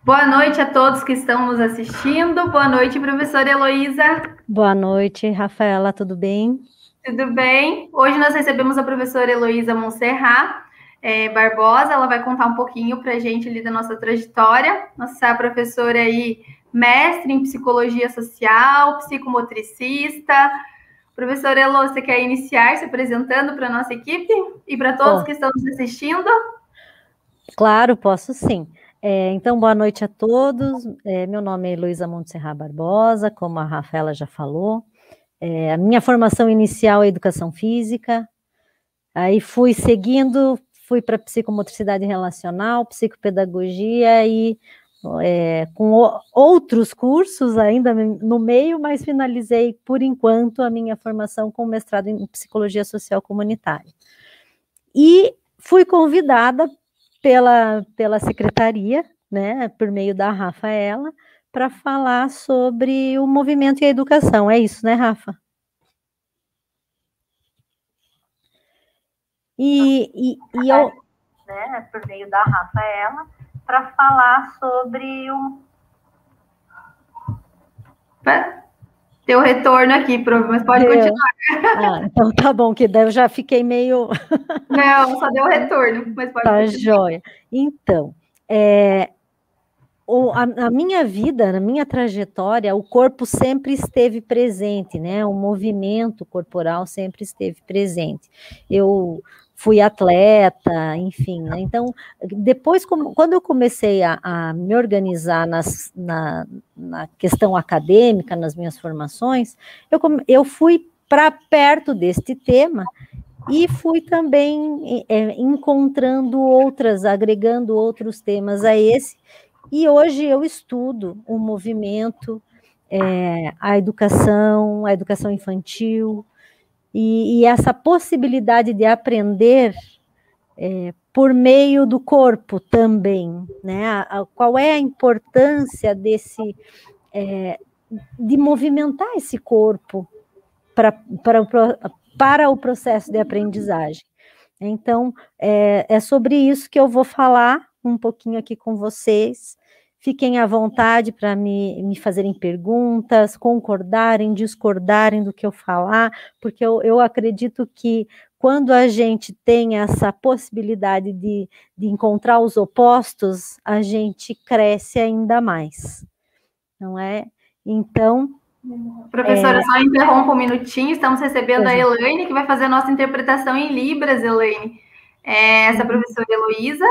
Boa noite a todos que estão nos assistindo. Boa noite, professora Heloísa. Boa noite, Rafaela, tudo bem? Tudo bem? Hoje nós recebemos a professora Heloísa Montserrat Barbosa. Ela vai contar um pouquinho para a gente ali da nossa trajetória. Nossa professora aí, mestre em psicologia social, psicomotricista. Professora Elo, você quer iniciar se apresentando para a nossa equipe e para todos que estão nos assistindo? Claro, posso sim. Então, boa noite a todos. Meu nome é Heloísa Montserrat Barbosa, como a Rafaela já falou. A minha formação inicial é educação física, aí fui para psicomotricidade relacional, psicopedagogia e com outros cursos ainda no meio, mas finalizei, por enquanto, a minha formação com mestrado em psicologia social comunitária. E fui convidada pela secretaria, né, por meio da Rafaela, para falar sobre o movimento e a educação. É isso, né, Rafa? E eu, né, por meio da Rafaela, para falar sobre o... Deu retorno aqui, mas pode continuar. Então tá bom, que daí eu já fiquei meio... Não, só deu retorno, mas pode continuar. Tá joia. Então, a minha vida, na minha trajetória, o corpo sempre esteve presente, né? O movimento corporal sempre esteve presente. Eu fui atleta, enfim, né? Então, depois, quando eu comecei a me organizar na questão acadêmica, nas minhas formações, eu fui para perto deste tema e fui também encontrando agregando outros temas a esse. E hoje eu estudo o movimento, a educação infantil, e essa possibilidade de aprender por meio do corpo também, né? Qual é a importância de movimentar esse corpo para o processo de aprendizagem. Então, é sobre isso que eu vou falar um pouquinho aqui com vocês. Fiquem à vontade para me fazerem perguntas, concordarem, discordarem do que eu falar, porque eu acredito que quando a gente tem essa possibilidade de encontrar os opostos, a gente cresce ainda mais, não é? Então... Professora, só interrompa um minutinho, estamos recebendo a Elaine, que vai fazer a nossa interpretação em Libras, Elaine. Essa professora Heloísa.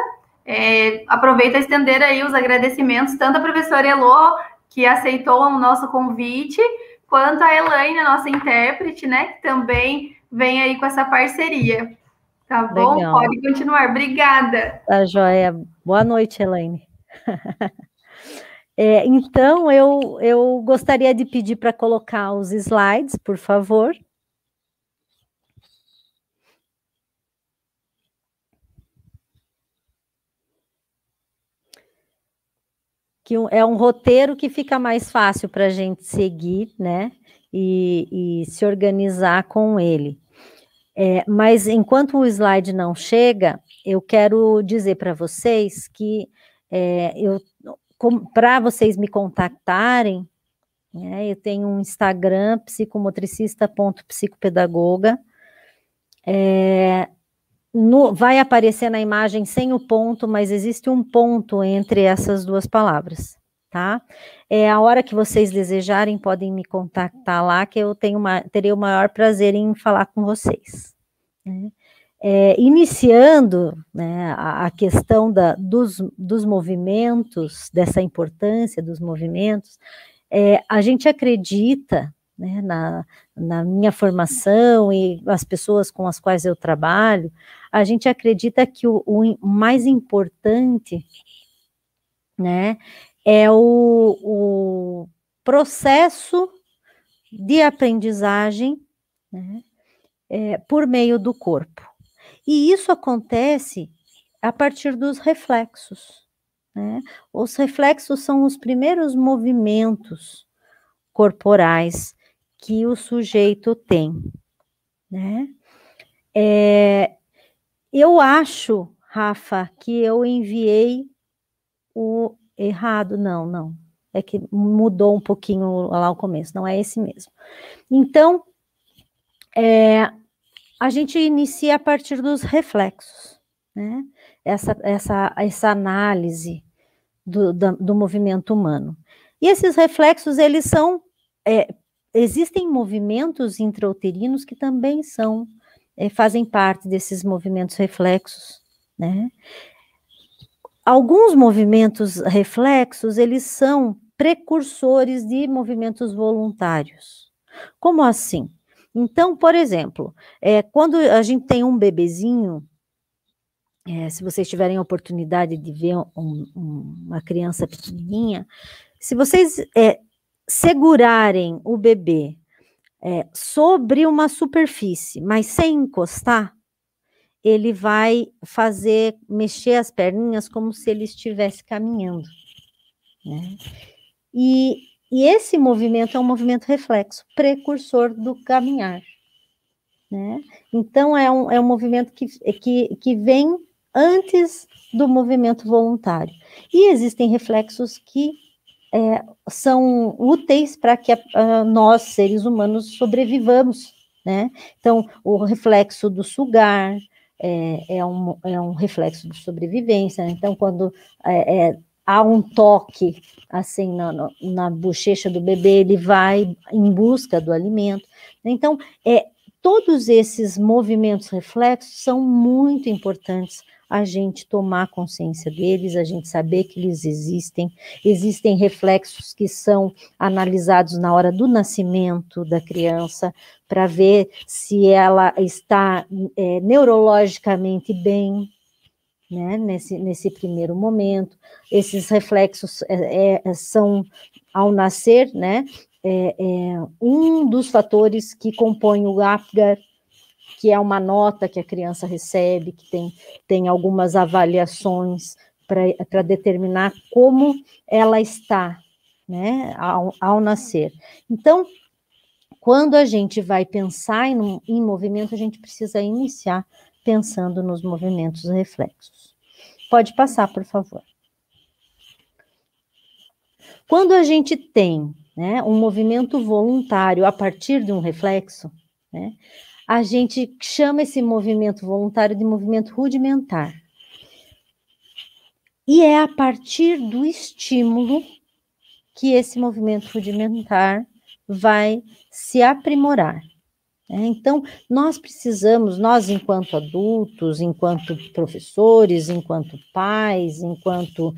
Aproveita a estender aí os agradecimentos, tanto a professora Elo, que aceitou o nosso convite, quanto a Elaine, a nossa intérprete, né, que também vem aí com essa parceria. Tá bom? Legal. Pode continuar. Obrigada. Tá joia. Boa noite, Elaine. Então, eu gostaria de pedir para colocar os slides, por favor. Que é um roteiro que fica mais fácil para a gente seguir, né? E se organizar com ele. Mas enquanto o slide não chega, eu quero dizer para vocês que para vocês me contactarem, né, eu tenho um Instagram, psicomotricista.psicopedagoga. Vai aparecer na imagem sem o ponto, mas existe um ponto entre essas duas palavras, tá? A hora que vocês desejarem, podem me contactar lá, que eu terei o maior prazer em falar com vocês. Né? Iniciando, né, a questão dos movimentos, dessa importância dos movimentos, a gente acredita, né, na minha formação e as pessoas com as quais eu trabalho, a gente acredita que o mais importante, né, é o processo de aprendizagem, né, por meio do corpo. E isso acontece a partir dos reflexos, né? Os reflexos são os primeiros movimentos corporais que o sujeito tem, né? Eu acho, Rafa, que eu enviei o errado. Não. É que mudou um pouquinho lá o começo, não é esse mesmo. Então, a gente inicia a partir dos reflexos, né? Essa análise do movimento humano. E esses reflexos, eles são... existem movimentos intrauterinos que também fazem parte desses movimentos reflexos, né? Alguns movimentos reflexos, eles são precursores de movimentos voluntários. Como assim? Então, por exemplo, quando a gente tem um bebezinho, se vocês tiverem a oportunidade de ver uma criança pequenininha, se vocês segurarem o bebê sobre uma superfície, mas sem encostar, ele vai mexer as perninhas como se ele estivesse caminhando, né? E esse movimento é um movimento reflexo, precursor do caminhar, né? Então, é um movimento que vem antes do movimento voluntário. E existem reflexos que são úteis para que nós, seres humanos, sobrevivamos, né? Então, o reflexo do sugar é um reflexo de sobrevivência. Então, quando há um toque, assim, na bochecha do bebê, ele vai em busca do alimento. Então, todos esses movimentos reflexos são muito importantes a gente tomar consciência deles, a gente saber que eles existem. Existem reflexos que são analisados na hora do nascimento da criança, para ver se ela está neurologicamente bem, né, nesse primeiro momento. Esses reflexos são, ao nascer, né, um dos fatores que compõe o Apgar, que é uma nota que a criança recebe, que tem algumas avaliações para determinar como ela está, né, ao nascer. Então, quando a gente vai pensar em movimento, a gente precisa iniciar pensando nos movimentos reflexos. Pode passar, por favor. Quando a gente tem, né, um movimento voluntário a partir de um reflexo, né, a gente chama esse movimento voluntário de movimento rudimentar. E é a partir do estímulo que esse movimento rudimentar vai se aprimorar. Então, nós enquanto adultos, enquanto professores, enquanto pais, enquanto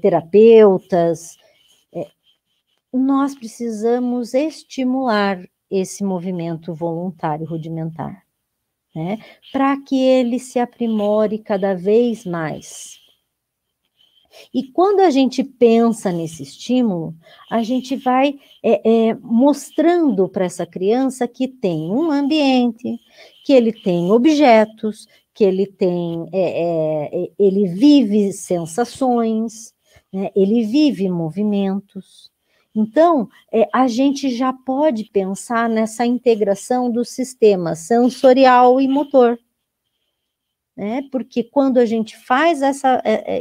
terapeutas, nós precisamos estimular esse movimento voluntário rudimentar, né, para que ele se aprimore cada vez mais. E quando a gente pensa nesse estímulo, a gente vai mostrando para essa criança que tem um ambiente, que ele tem objetos, que ele ele vive sensações, né, ele vive movimentos. Então, a gente já pode pensar nessa integração do sistema sensorial e motor, né? Porque quando a gente faz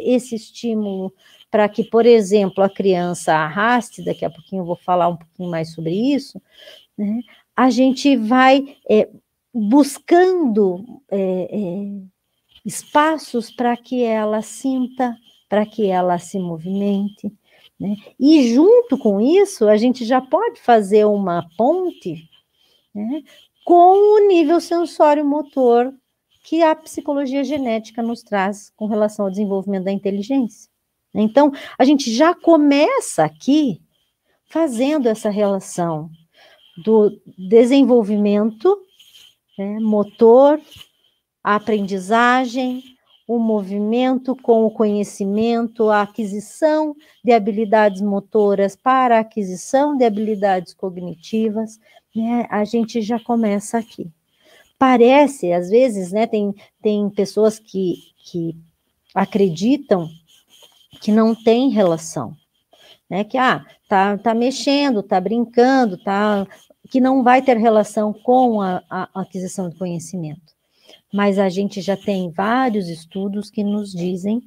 esse estímulo para que, por exemplo, a criança arraste, daqui a pouquinho eu vou falar um pouquinho mais sobre isso, né? A gente vai buscando espaços para que ela sinta, para que ela se movimente. né? E junto com isso, a gente já pode fazer uma ponte, né, com o nível sensório-motor que a psicologia genética nos traz com relação ao desenvolvimento da inteligência. Então, a gente já começa aqui fazendo essa relação do desenvolvimento, né, motor, a aprendizagem, o movimento com o conhecimento, a aquisição de habilidades motoras para a aquisição de habilidades cognitivas, né, a gente já começa aqui. Parece, às vezes, né, tem pessoas que acreditam que não tem relação, né, que tá mexendo, tá brincando, que não vai ter relação com a aquisição de conhecimento. Mas a gente já tem vários estudos que nos dizem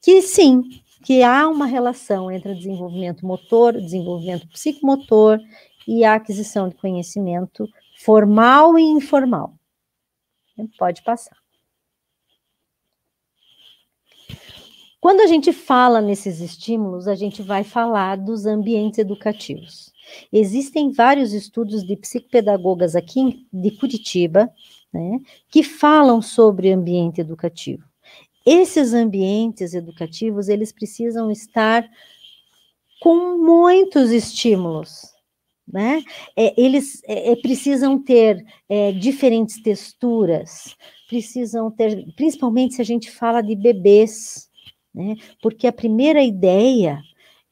que sim, que há uma relação entre o desenvolvimento motor, o desenvolvimento psicomotor e a aquisição de conhecimento formal e informal. Pode passar. Quando a gente fala nesses estímulos, a gente vai falar dos ambientes educativos. Existem vários estudos de psicopedagogas aqui de Curitiba, né, que falam sobre ambiente educativo. Esses ambientes educativos, eles precisam estar com muitos estímulos, né? Eles precisam ter diferentes texturas, precisam ter, principalmente se a gente fala de bebês, né? Porque a primeira ideia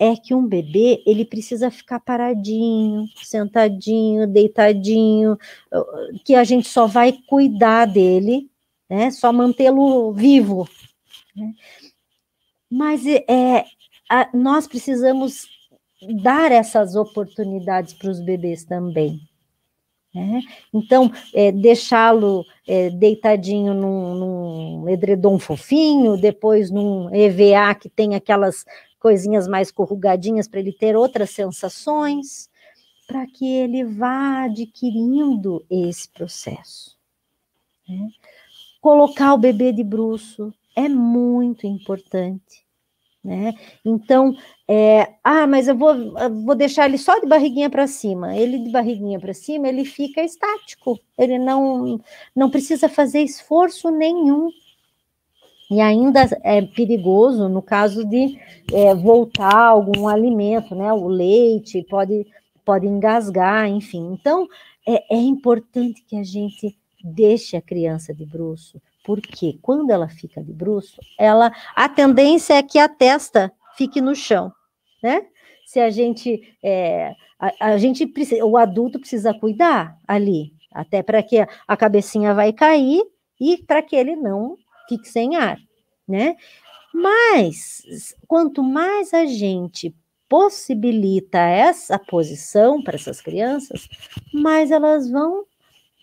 é que um bebê, ele precisa ficar paradinho, sentadinho, deitadinho, que a gente só vai cuidar dele, né? Só mantê-lo vivo, né? Mas nós precisamos dar essas oportunidades para os bebês também, né? Então, deixá-lo deitadinho num edredom fofinho, depois num EVA que tem aquelas coisinhas mais corrugadinhas para ele ter outras sensações, para que ele vá adquirindo esse processo, né? Colocar o bebê de bruço é muito importante, né? Então, mas eu vou deixar ele só de barriguinha para cima. Ele de barriguinha para cima, ele fica estático, ele não precisa fazer esforço nenhum. E ainda é perigoso no caso de voltar algum alimento, né? O leite pode engasgar, enfim. Então, é importante que a gente deixe a criança de bruço, porque quando ela fica de bruço, a tendência é que a testa fique no chão, né? Se a gente precisa, o adulto precisa cuidar ali, até para que a cabecinha vai cair e para que ele não fique sem ar, né? Mas quanto mais a gente possibilita essa posição para essas crianças, mais elas vão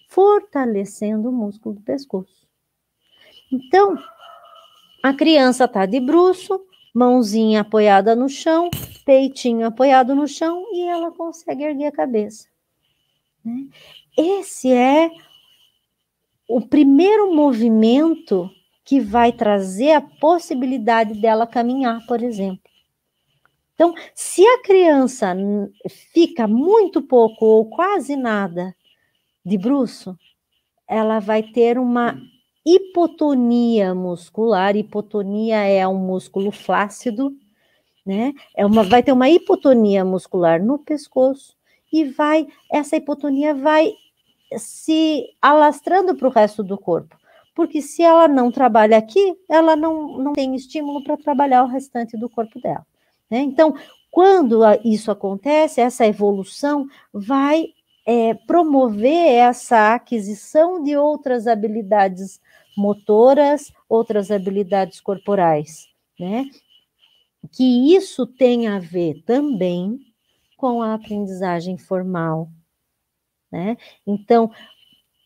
fortalecendo o músculo do pescoço. Então, a criança está de bruço, mãozinha apoiada no chão, peitinho apoiado no chão, e ela consegue erguer a cabeça, né? Esse é o primeiro movimento que vai trazer a possibilidade dela caminhar, por exemplo. Então, se a criança fica muito pouco ou quase nada de bruço, ela vai ter uma hipotonia muscular. Hipotonia é um músculo flácido, né? Vai ter uma hipotonia muscular no pescoço e essa hipotonia vai se alastrando para o resto do corpo. Porque se ela não trabalha aqui, ela não tem estímulo para trabalhar o restante do corpo dela, né? Então, quando isso acontece, essa evolução vai promover essa aquisição de outras habilidades motoras, outras habilidades corporais, né? Que isso tem a ver também com a aprendizagem formal, né? Então,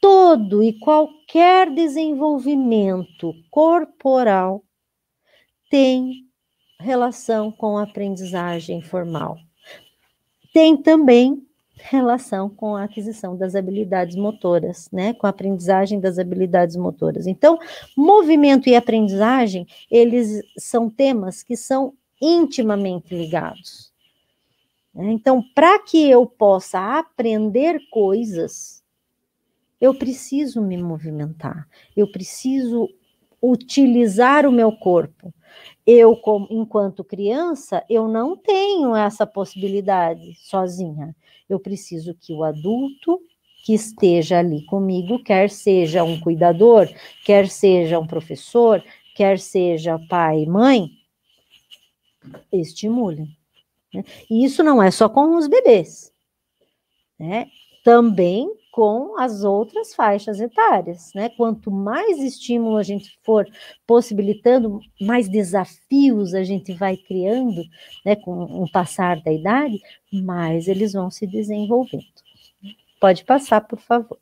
todo e qualquer desenvolvimento corporal tem relação com a aprendizagem formal. Tem também relação com a aquisição das habilidades motoras, né? Com a aprendizagem das habilidades motoras. Então, movimento e aprendizagem, eles são temas que são intimamente ligados. Então, para que eu possa aprender coisas, eu preciso me movimentar, eu preciso utilizar o meu corpo. Eu, enquanto criança, eu não tenho essa possibilidade sozinha. Eu preciso que o adulto que esteja ali comigo, quer seja um cuidador, quer seja um professor, quer seja pai e mãe, estimulem. Né? E isso não é só com os bebês, né? Também com as outras faixas etárias, né? Quanto mais estímulo a gente for possibilitando, mais desafios a gente vai criando, né? Com o passar da idade, mais eles vão se desenvolvendo. Pode passar, por favor.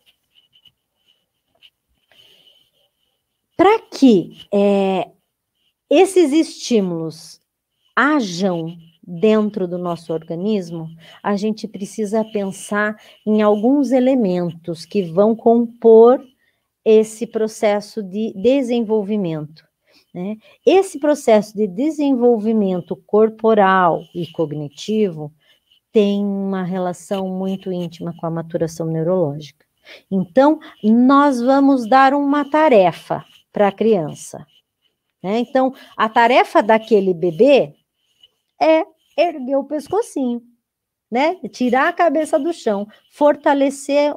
Para que esses estímulos hajam dentro do nosso organismo, a gente precisa pensar em alguns elementos que vão compor esse processo de desenvolvimento, né? Esse processo de desenvolvimento corporal e cognitivo tem uma relação muito íntima com a maturação neurológica. Então, nós vamos dar uma tarefa para a criança, né? Então, a tarefa daquele bebê é erguer o pescocinho, né? Tirar a cabeça do chão, fortalecer.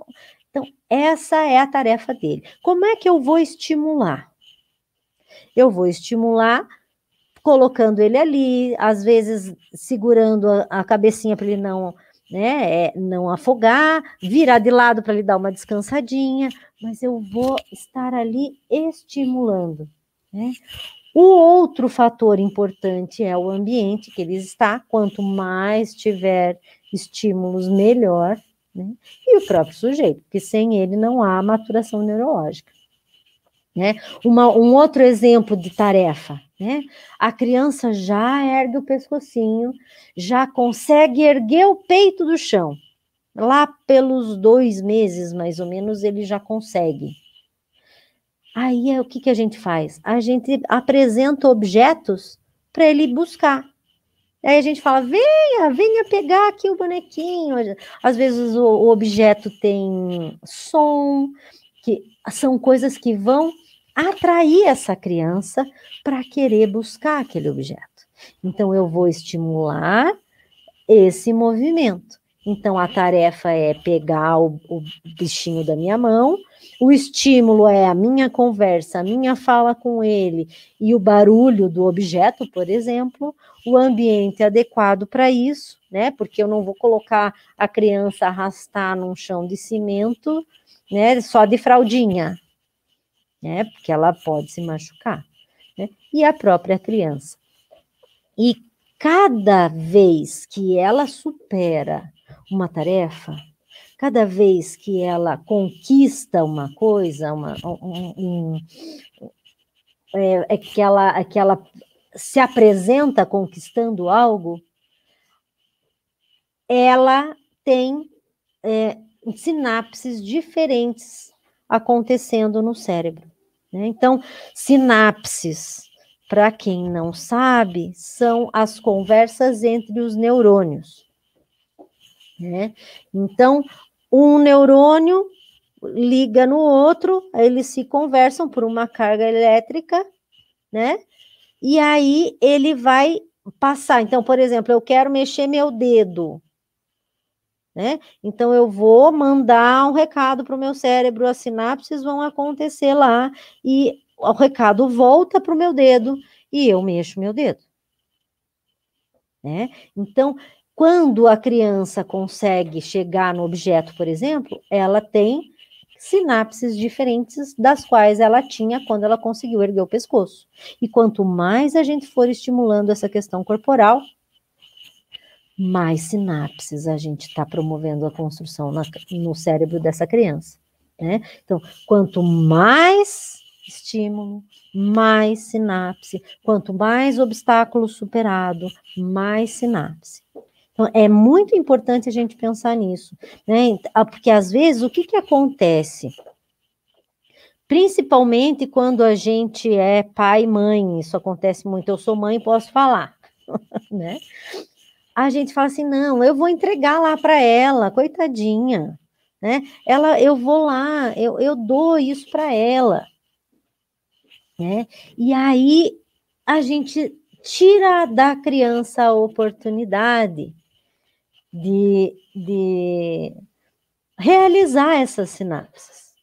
Então, essa é a tarefa dele. Como é que eu vou estimular? Eu vou estimular colocando ele ali, às vezes segurando a cabecinha para ele não, né, não afogar, virar de lado para ele dar uma descansadinha, mas eu vou estar ali estimulando, né? O outro fator importante é o ambiente que ele está, quanto mais tiver estímulos, melhor, né? E o próprio sujeito, porque sem ele não há maturação neurológica, né? Um outro exemplo de tarefa, né? A criança já ergue o pescocinho, já consegue erguer o peito do chão. Lá pelos 2 meses, mais ou menos, ele já consegue. Aí o que a gente faz? A gente apresenta objetos para ele buscar. Aí a gente fala, venha pegar aqui o bonequinho. Às vezes o objeto tem som, que são coisas que vão atrair essa criança para querer buscar aquele objeto. Então, eu vou estimular esse movimento. Então, a tarefa é pegar o bichinho da minha mão, o estímulo é a minha conversa, a minha fala com ele e o barulho do objeto, por exemplo, o ambiente adequado para isso, né? Porque eu não vou colocar a criança arrastar num chão de cimento, né? Só de fraldinha, né? Porque ela pode se machucar, né? E a própria criança. E cada vez que ela supera uma tarefa, cada vez que ela conquista uma coisa, que ela se apresenta conquistando algo, ela tem sinapses diferentes acontecendo no cérebro, né? Então, sinapses, para quem não sabe, são as conversas entre os neurônios, né? Então, um neurônio liga no outro, eles se conversam por uma carga elétrica, né? E aí ele vai passar. Então, por exemplo, eu quero mexer meu dedo, né? Então, eu vou mandar um recado para o meu cérebro, as sinapses vão acontecer lá, e o recado volta para o meu dedo, e eu mexo meu dedo, né? Então, quando a criança consegue chegar no objeto, por exemplo, ela tem sinapses diferentes das quais ela tinha quando ela conseguiu erguer o pescoço. E quanto mais a gente for estimulando essa questão corporal, mais sinapses a gente está promovendo a construção no cérebro dessa criança, né? Então, quanto mais estímulo, mais sinapse, quanto mais obstáculo superado, mais sinapse. Então, é muito importante a gente pensar nisso, né? Porque às vezes o que acontece? Principalmente quando a gente é pai e mãe, isso acontece muito, eu sou mãe, posso falar. né? A gente fala assim, não, eu vou entregar lá para ela, coitadinha, né? Eu vou lá, eu dou isso para ela, né? E aí a gente tira da criança a oportunidade de realizar essas sinapses,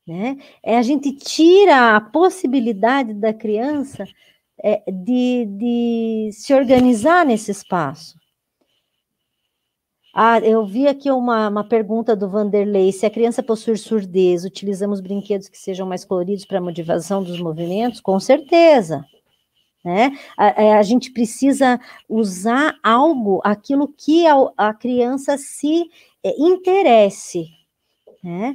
né? A gente tira a possibilidade da criança de se organizar nesse espaço. Eu vi aqui uma pergunta do Vanderlei. Se a criança possui surdez, utilizamos brinquedos que sejam mais coloridos para a motivação dos movimentos? Com certeza. Né? A gente precisa usar aquilo que a criança se interesse. Né?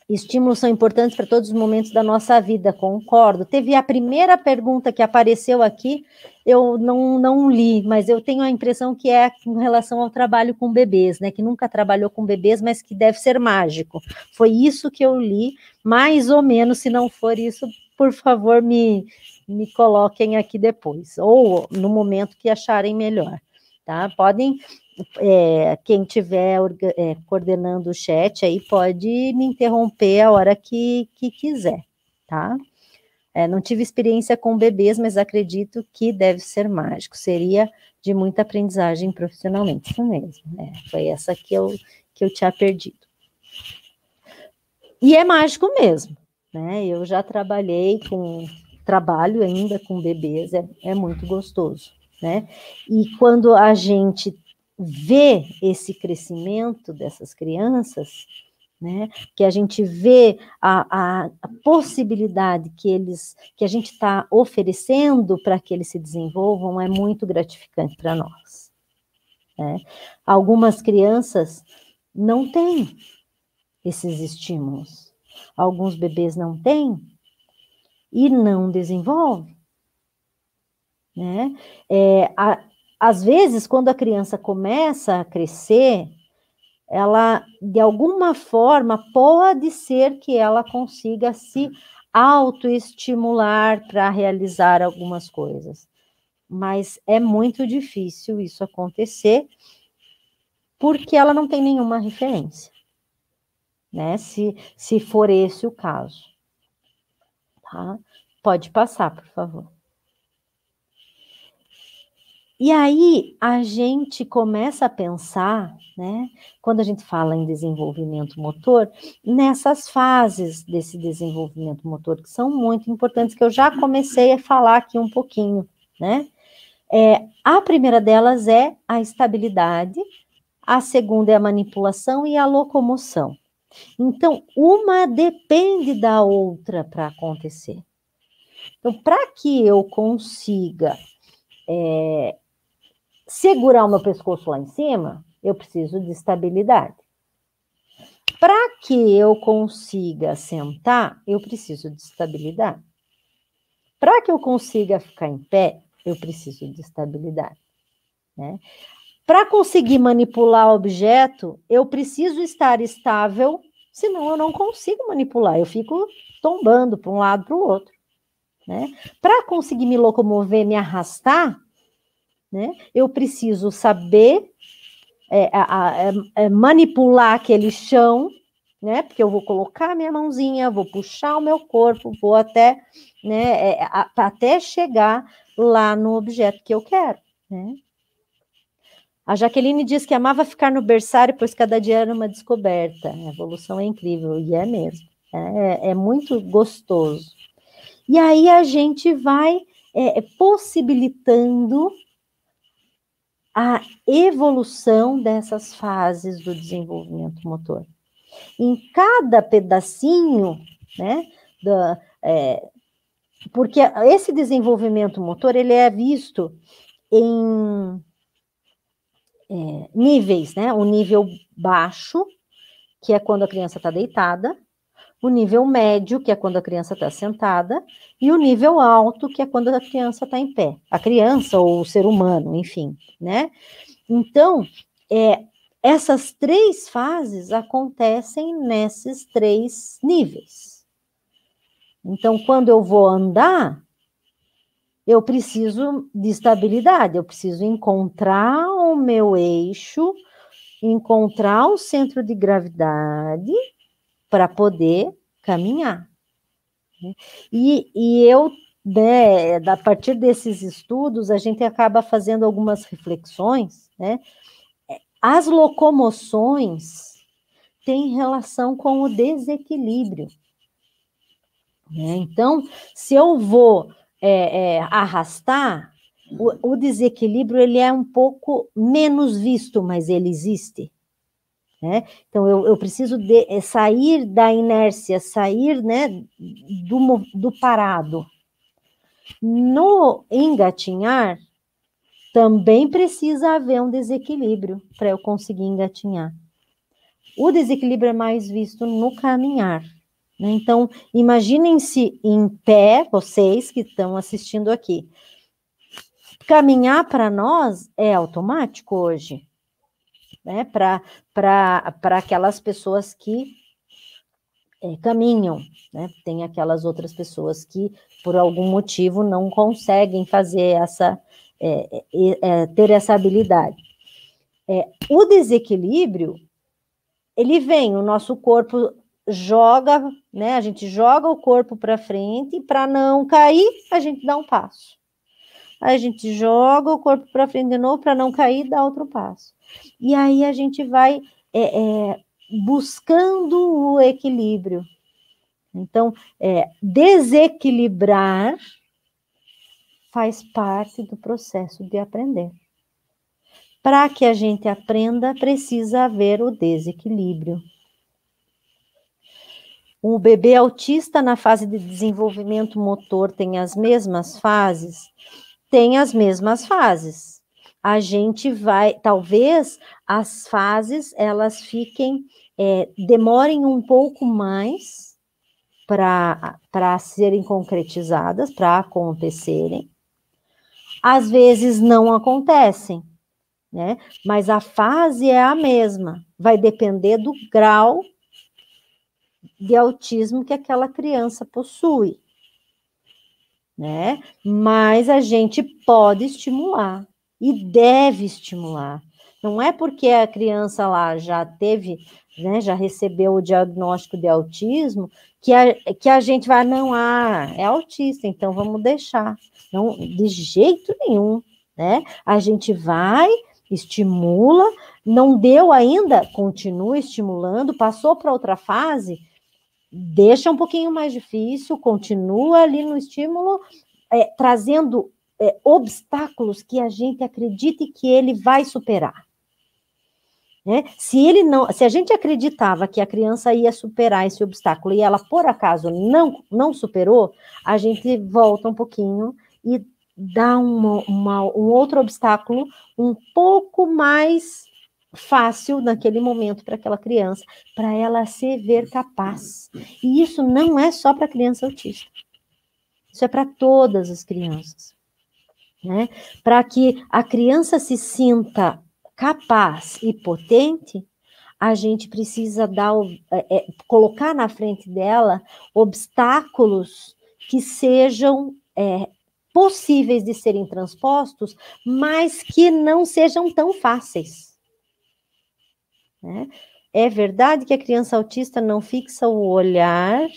Estímulos são importantes para todos os momentos da nossa vida, concordo. Teve a primeira pergunta que apareceu aqui, eu não li, mas eu tenho a impressão que é com relação ao trabalho com bebês, né? Que nunca trabalhou com bebês, mas que deve ser mágico. Foi isso que eu li, mais ou menos. Se não for isso, por favor, me coloquem aqui depois, ou no momento que acharem melhor, tá? Podem... quem estiver coordenando o chat aí pode me interromper a hora que quiser, tá? Não tive experiência com bebês, mas acredito que deve ser mágico, seria de muita aprendizagem profissionalmente, isso mesmo, foi essa que eu tinha perdido. E é mágico mesmo, né? Eu já trabalho ainda com bebês, é muito gostoso, né? E quando a gente vê esse crescimento dessas crianças, né, que a gente vê a possibilidade que a gente está oferecendo para que eles se desenvolvam, é muito gratificante para nós. Né? Algumas crianças não têm esses estímulos, alguns bebês não têm e não desenvolvem. Né? Às vezes, quando a criança começa a crescer, ela, de alguma forma, pode ser que ela consiga se autoestimular para realizar algumas coisas. Mas é muito difícil isso acontecer, porque ela não tem nenhuma referência, né? Se for esse o caso. Tá? Pode passar, por favor. E aí, a gente começa a pensar, né, quando a gente fala em desenvolvimento motor, nessas fases desse desenvolvimento motor, que são muito importantes, que eu já comecei a falar aqui um pouquinho, né? A primeira delas é a estabilidade, a segunda é a manipulação e a locomoção. Então, uma depende da outra para acontecer. Então, para que eu consiga segurar o meu pescoço lá em cima, eu preciso de estabilidade. Para que eu consiga sentar, eu preciso de estabilidade. Para que eu consiga ficar em pé, eu preciso de estabilidade. Né? Para conseguir manipular o objeto, eu preciso estar estável, senão eu não consigo manipular, eu fico tombando para um lado para o outro. Né? Para conseguir me locomover, me arrastar, né, eu preciso saber manipular aquele chão, né, porque eu vou colocar a minha mãozinha, vou puxar o meu corpo, vou até, né, até chegar lá no objeto que eu quero. Né? A Jaqueline diz que amava ficar no berçário, pois cada dia era uma descoberta. A evolução é incrível, e é mesmo. É muito gostoso. E aí a gente vai possibilitando a evolução dessas fases do desenvolvimento motor. Em cada pedacinho, né, porque esse desenvolvimento motor, ele é visto em níveis, né, o nível baixo, que é quando a criança está deitada, o nível médio, que é quando a criança está sentada, e o nível alto, que é quando a criança está em pé. A criança ou o ser humano, enfim, né? Então, essas 3 fases acontecem nesses 3 níveis. Então, quando eu vou andar, eu preciso de estabilidade, eu preciso encontrar o meu eixo, encontrar o centro de gravidade para poder caminhar. E eu, né, a partir desses estudos, a gente acaba fazendo algumas reflexões, né? As locomoções têm relação com o desequilíbrio. Né? Então, se eu vou arrastar, o desequilíbrio ele é um pouco menos visto, mas ele existe. Né? Então, eu preciso sair da inércia, sair, né, do parado. No engatinhar, também precisa haver um desequilíbrio para eu conseguir engatinhar. O desequilíbrio é mais visto no caminhar. Né? Então, imaginem-se em pé, vocês que estão assistindo aqui. Caminhar para nós é automático hoje. Né? Para aquelas pessoas que caminham, né? Tem aquelas outras pessoas que, por algum motivo, não conseguem fazer ter essa habilidade. O desequilíbrio, ele vem, o nosso corpo joga, né? A gente joga o corpo para frente, e para não cair, a gente dá um passo. Aí a gente joga o corpo para frente de novo, para não cair, dá outro passo. E aí a gente vai buscando o equilíbrio. Então, desequilibrar faz parte do processo de aprender. Para que a gente aprenda, precisa haver o desequilíbrio. O bebê autista na fase de desenvolvimento motor tem as mesmas fases? Tem as mesmas fases. A gente vai, talvez as fases, elas demorem um pouco mais para serem concretizadas, para acontecerem. Às vezes não acontecem, né? Mas a fase é a mesma, vai depender do grau de autismo que aquela criança possui, né? Mas a gente pode estimular e deve estimular. Não é porque a criança lá já teve, né, já recebeu o diagnóstico de autismo, que a gente vai, não, é autista, então vamos deixar. Não, de jeito nenhum, né? A gente vai, estimula, não deu ainda, continua estimulando, passou para outra fase, deixa um pouquinho mais difícil, continua ali no estímulo, trazendo obstáculos que a gente acredite que ele vai superar. Né? Se a gente acreditava que a criança ia superar esse obstáculo e ela, por acaso, não superou, a gente volta um pouquinho e dá um outro obstáculo um pouco mais fácil naquele momento para aquela criança, para ela se ver capaz. E isso não é só para criança autista. Isso é para todas as crianças. Né? Para que a criança se sinta capaz e potente, a gente precisa colocar na frente dela obstáculos que sejam possíveis de serem transpostos, mas que não sejam tão fáceis. Né? É verdade que a criança autista não fixa o olhar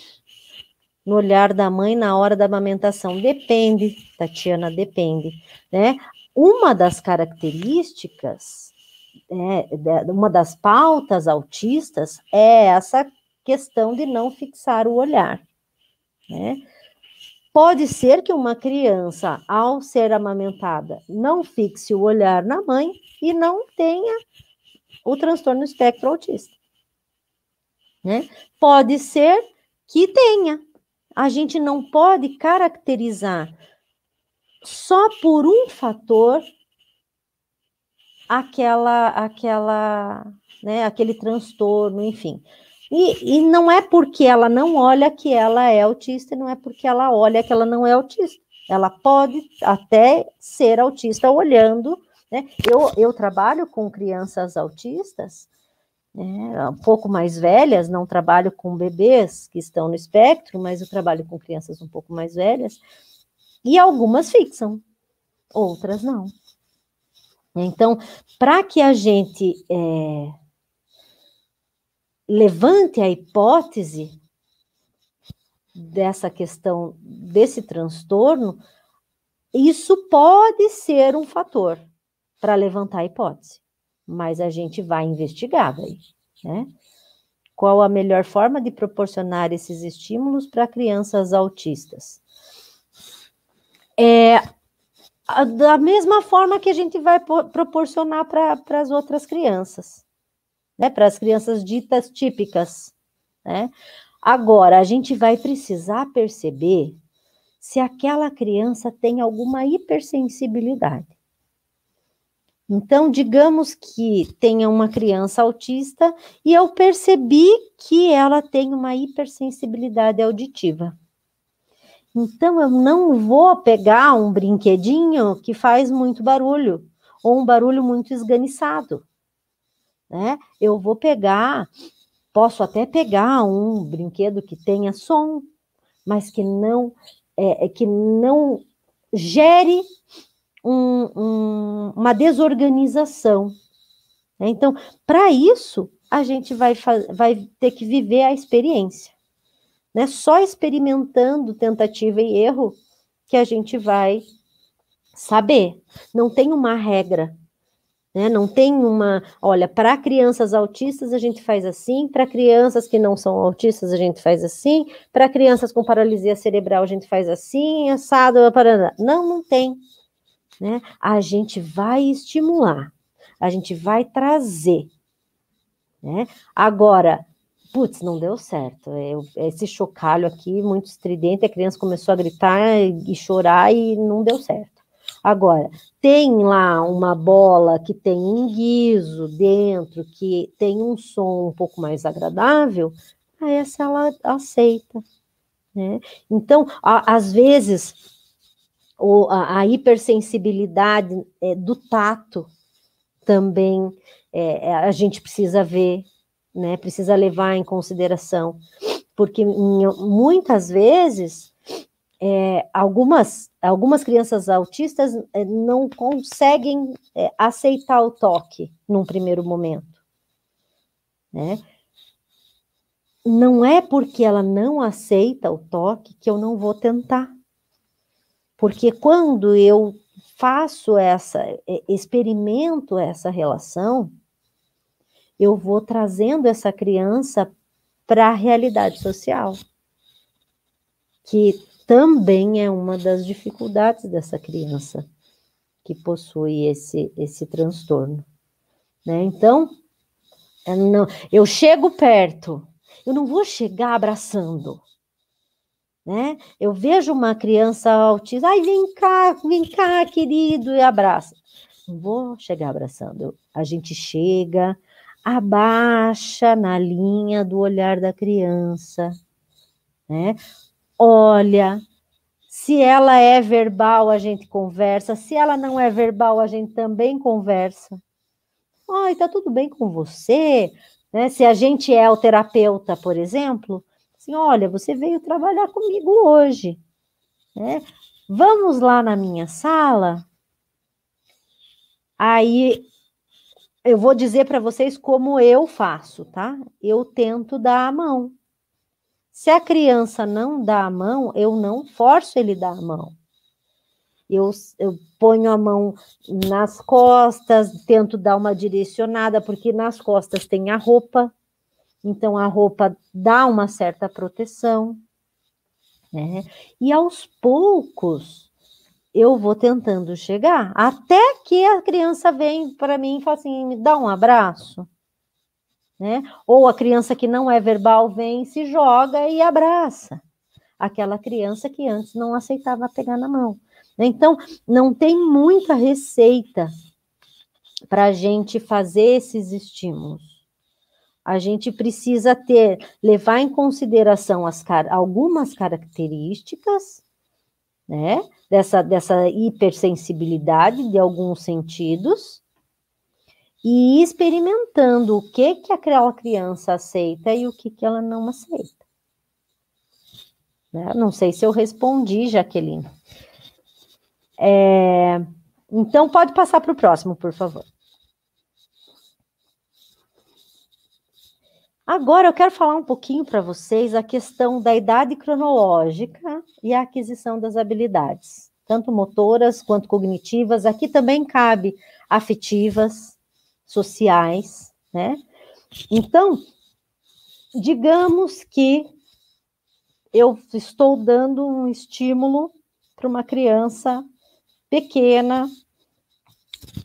no olhar da mãe na hora da amamentação. Depende, Tatiana, depende. Né? Uma das características, uma das pautas autistas é essa questão de não fixar o olhar. Né? Pode ser que uma criança, ao ser amamentada, não fixe o olhar na mãe e não tenha o transtorno espectro autista. Né? Pode ser que tenha. A gente não pode caracterizar só por um fator aquele transtorno, enfim. E não é porque ela não olha que ela é autista, não é porque ela olha que ela não é autista. Ela pode até ser autista olhando, né? Eu trabalho com crianças autistas, um pouco mais velhas, não trabalho com bebês que estão no espectro, mas eu trabalho com crianças um pouco mais velhas, E algumas fixam, outras não. Então, para que a gente levante a hipótese dessa questão, desse transtorno, isso pode ser um fator para levantar a hipótese, mas a gente vai investigar daí, né? Qual a melhor forma de proporcionar esses estímulos para crianças autistas? Da mesma forma que a gente vai proporcionar para as outras crianças, né? Para as crianças ditas típicas, né? Agora, a gente vai precisar perceber se aquela criança tem alguma hipersensibilidade. Então, digamos que tenha uma criança autista e eu percebi que ela tem uma hipersensibilidade auditiva. Então, eu não vou pegar um brinquedinho que faz muito barulho, ou um barulho muito esganiçado, né? Eu vou posso até pegar um brinquedo que tenha som, mas que não gere uma desorganização. Então, para isso, a gente vai ter que viver a experiência. Né? Só experimentando tentativa e erro que a gente vai saber. Não tem uma regra. Né? Não tem olha, para crianças autistas a gente faz assim, para crianças que não são autistas a gente faz assim, para crianças com paralisia cerebral a gente faz assim, assado, paraná. Não tem. Né? A gente vai estimular, a gente vai trazer. Né? Agora, putz, não deu certo. Esse chocalho aqui, muito estridente, a criança começou a gritar e chorar e não deu certo. Agora, tem lá uma bola que tem um guizo dentro, que tem um som um pouco mais agradável, essa ela aceita. Né? Então, às vezes, a hipersensibilidade do tato também a gente precisa ver, né? Precisa levar em consideração, porque muitas vezes algumas crianças autistas não conseguem aceitar o toque num primeiro momento, né? Não é porque ela não aceita o toque que eu não vou tentar, porque quando eu experimento essa relação, eu vou trazendo essa criança para a realidade social, que também é uma das dificuldades dessa criança que possui esse transtorno. Né? Então, eu chego perto, eu não vou chegar abraçando. Né? Eu vejo uma criança autista, vem cá, querido, e abraça. Não vou chegar abraçando. A gente chega, abaixa na linha do olhar da criança, né? Olha, se ela é verbal, a gente conversa. Se ela não é verbal, a gente também conversa. Tá tudo bem com você? Né? Se a gente é o terapeuta, por exemplo, assim, olha, você veio trabalhar comigo hoje, né? Vamos lá na minha sala? Aí eu vou dizer para vocês como eu faço, tá? Eu tento dar a mão. Se a criança não dá a mão, eu não forço ele a dar a mão. Eu ponho a mão nas costas, tento dar uma direcionada, porque nas costas tem a roupa, então a roupa dá uma certa proteção, né? E aos poucos eu vou tentando chegar, até que a criança vem para mim e fala assim, me dá um abraço. Né? Ou a criança que não é verbal vem, se joga e abraça aquela criança que antes não aceitava pegar na mão. Então, não tem muita receita para a gente fazer esses estímulos. A gente precisa levar em consideração algumas características, né, dessa hipersensibilidade de alguns sentidos, e ir experimentando o que aquela criança aceita e o que ela não aceita. Né? Não sei se eu respondi, Jaqueline. Então, pode passar para o próximo, por favor. Agora, eu quero falar um pouquinho para vocês a questão da idade cronológica e a aquisição das habilidades, tanto motoras quanto cognitivas. Aqui também cabe afetivas, sociais, né? Então, digamos que eu estou dando um estímulo para uma criança pequena,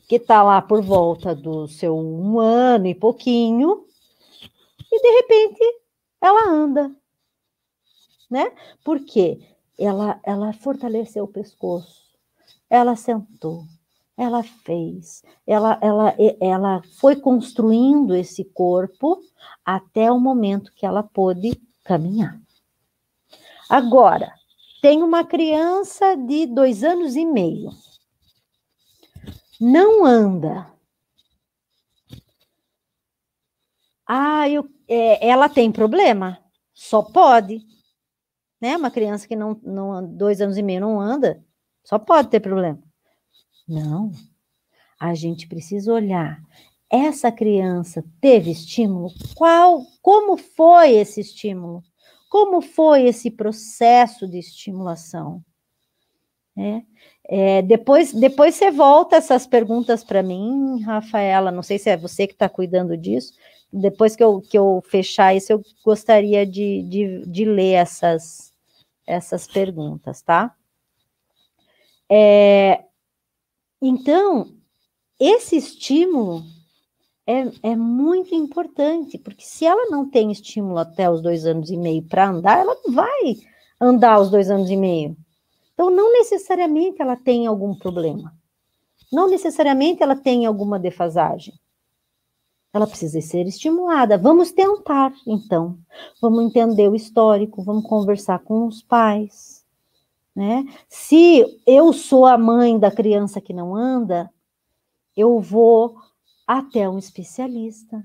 que está lá por volta do seu 1 ano e pouquinho, e de repente ela anda, né? Por quê? Ela fortaleceu o pescoço, ela sentou, ela fez, ela foi construindo esse corpo até o momento que ela pôde caminhar. Agora, tem uma criança de 2 anos e meio, não anda. Ela tem problema? Só pode, né? Uma criança que não 2 anos e meio não anda, só pode ter problema. Não, a gente precisa olhar. Essa criança teve estímulo? Como foi esse estímulo? Como foi esse processo de estimulação? Depois você volta essas perguntas para mim, Rafaela, não sei se é você que está cuidando disso. Depois que eu fechar isso, eu gostaria de ler essas perguntas, tá? Então, esse estímulo é muito importante, porque se ela não tem estímulo até os 2 anos e meio para andar, ela não vai andar aos 2 anos e meio. Então, não necessariamente ela tem algum problema. Não necessariamente ela tem alguma defasagem. Ela precisa ser estimulada. Vamos tentar, então. Vamos entender o histórico, vamos conversar com os pais, né? Se eu sou a mãe da criança que não anda, eu vou até um especialista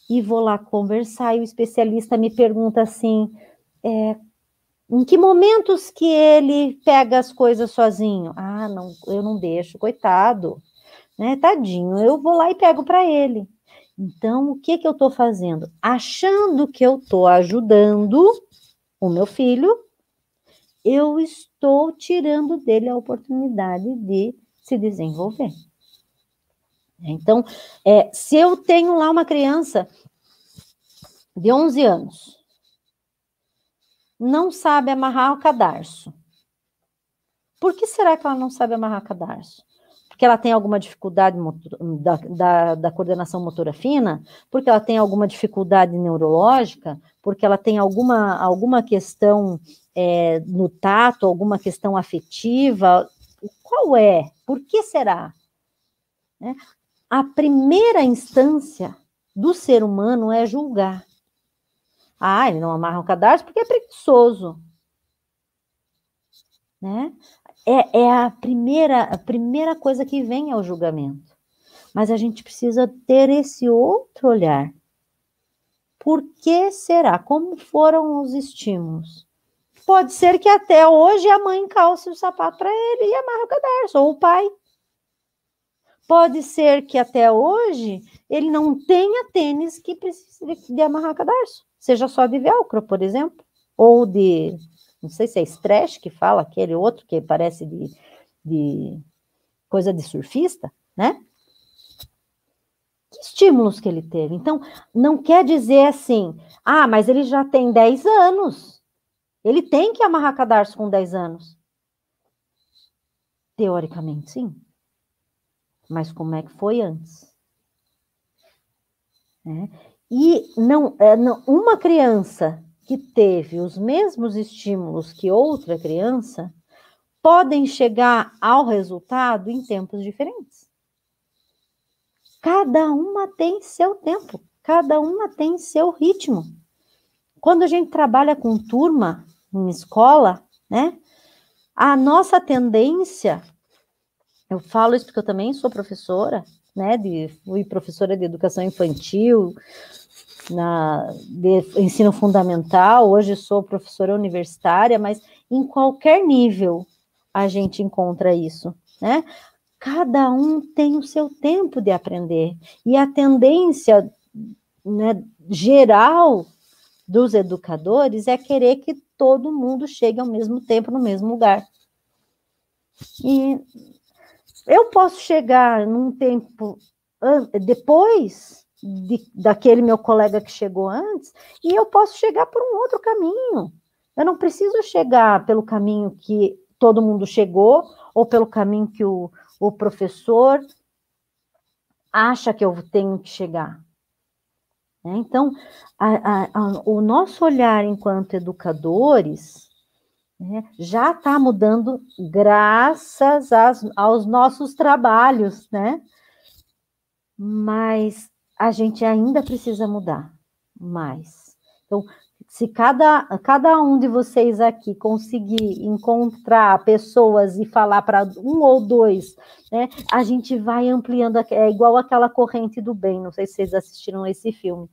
e vou lá conversar, e o especialista me pergunta assim, em que momentos que ele pega as coisas sozinho? Não, eu não deixo, coitado, né? Tadinho, eu vou lá e pego para ele. Então, o que eu estou fazendo? Achando que eu estou ajudando o meu filho, eu estou tirando dele a oportunidade de se desenvolver. Então, se eu tenho lá uma criança de 11 anos, não sabe amarrar o cadarço. Por que será que ela não sabe amarrar o cadarço? Porque ela tem alguma dificuldade da coordenação motora fina? Porque ela tem alguma dificuldade neurológica? Porque ela tem alguma questão no tato, alguma questão afetiva? Qual é? Por que será? A primeira instância do ser humano é julgar. Ele não amarra o cadarço porque é preguiçoso. Né? A primeira coisa que vem é o julgamento. Mas a gente precisa ter esse outro olhar. Por que será? Como foram os estímulos? Pode ser que até hoje a mãe calce o sapato para ele e amarra o cadarço, ou o pai. Pode ser que até hoje ele não tenha tênis que precise de amarrar o cadarço. Seja só de velcro, por exemplo, ou de... Não sei se é stretch que fala, aquele outro que parece de coisa de surfista, né? Que estímulos que ele teve? Então, não quer dizer assim, mas ele já tem 10 anos. Ele tem que amarrar cadarço com 10 anos. Teoricamente, sim. Mas como é que foi antes? E uma criança que teve os mesmos estímulos que outra criança, podem chegar ao resultado em tempos diferentes. Cada uma tem seu tempo, cada uma tem seu ritmo. Quando a gente trabalha com turma, em escola, né, a nossa tendência, eu falo isso porque eu também sou professora, né, fui professora de educação infantil, de ensino fundamental, hoje sou professora universitária, mas em qualquer nível, a gente encontra isso, né? Cada um tem o seu tempo de aprender. E a tendência, né, geral dos educadores é querer que todo mundo chegue ao mesmo tempo, no mesmo lugar. E eu posso chegar num tempo depois daquele meu colega que chegou antes, e eu posso chegar por um outro caminho. Eu não preciso chegar pelo caminho que todo mundo chegou, ou pelo caminho que o professor acha que eu tenho que chegar. Então, o nosso olhar enquanto educadores, né, já está mudando graças aos nossos trabalhos, né? Mas a gente ainda precisa mudar mais. Então, se cada um de vocês aqui conseguir encontrar pessoas e falar para um ou dois, né, a gente vai ampliando, é igual aquela corrente do bem, não sei se vocês assistiram esse filme,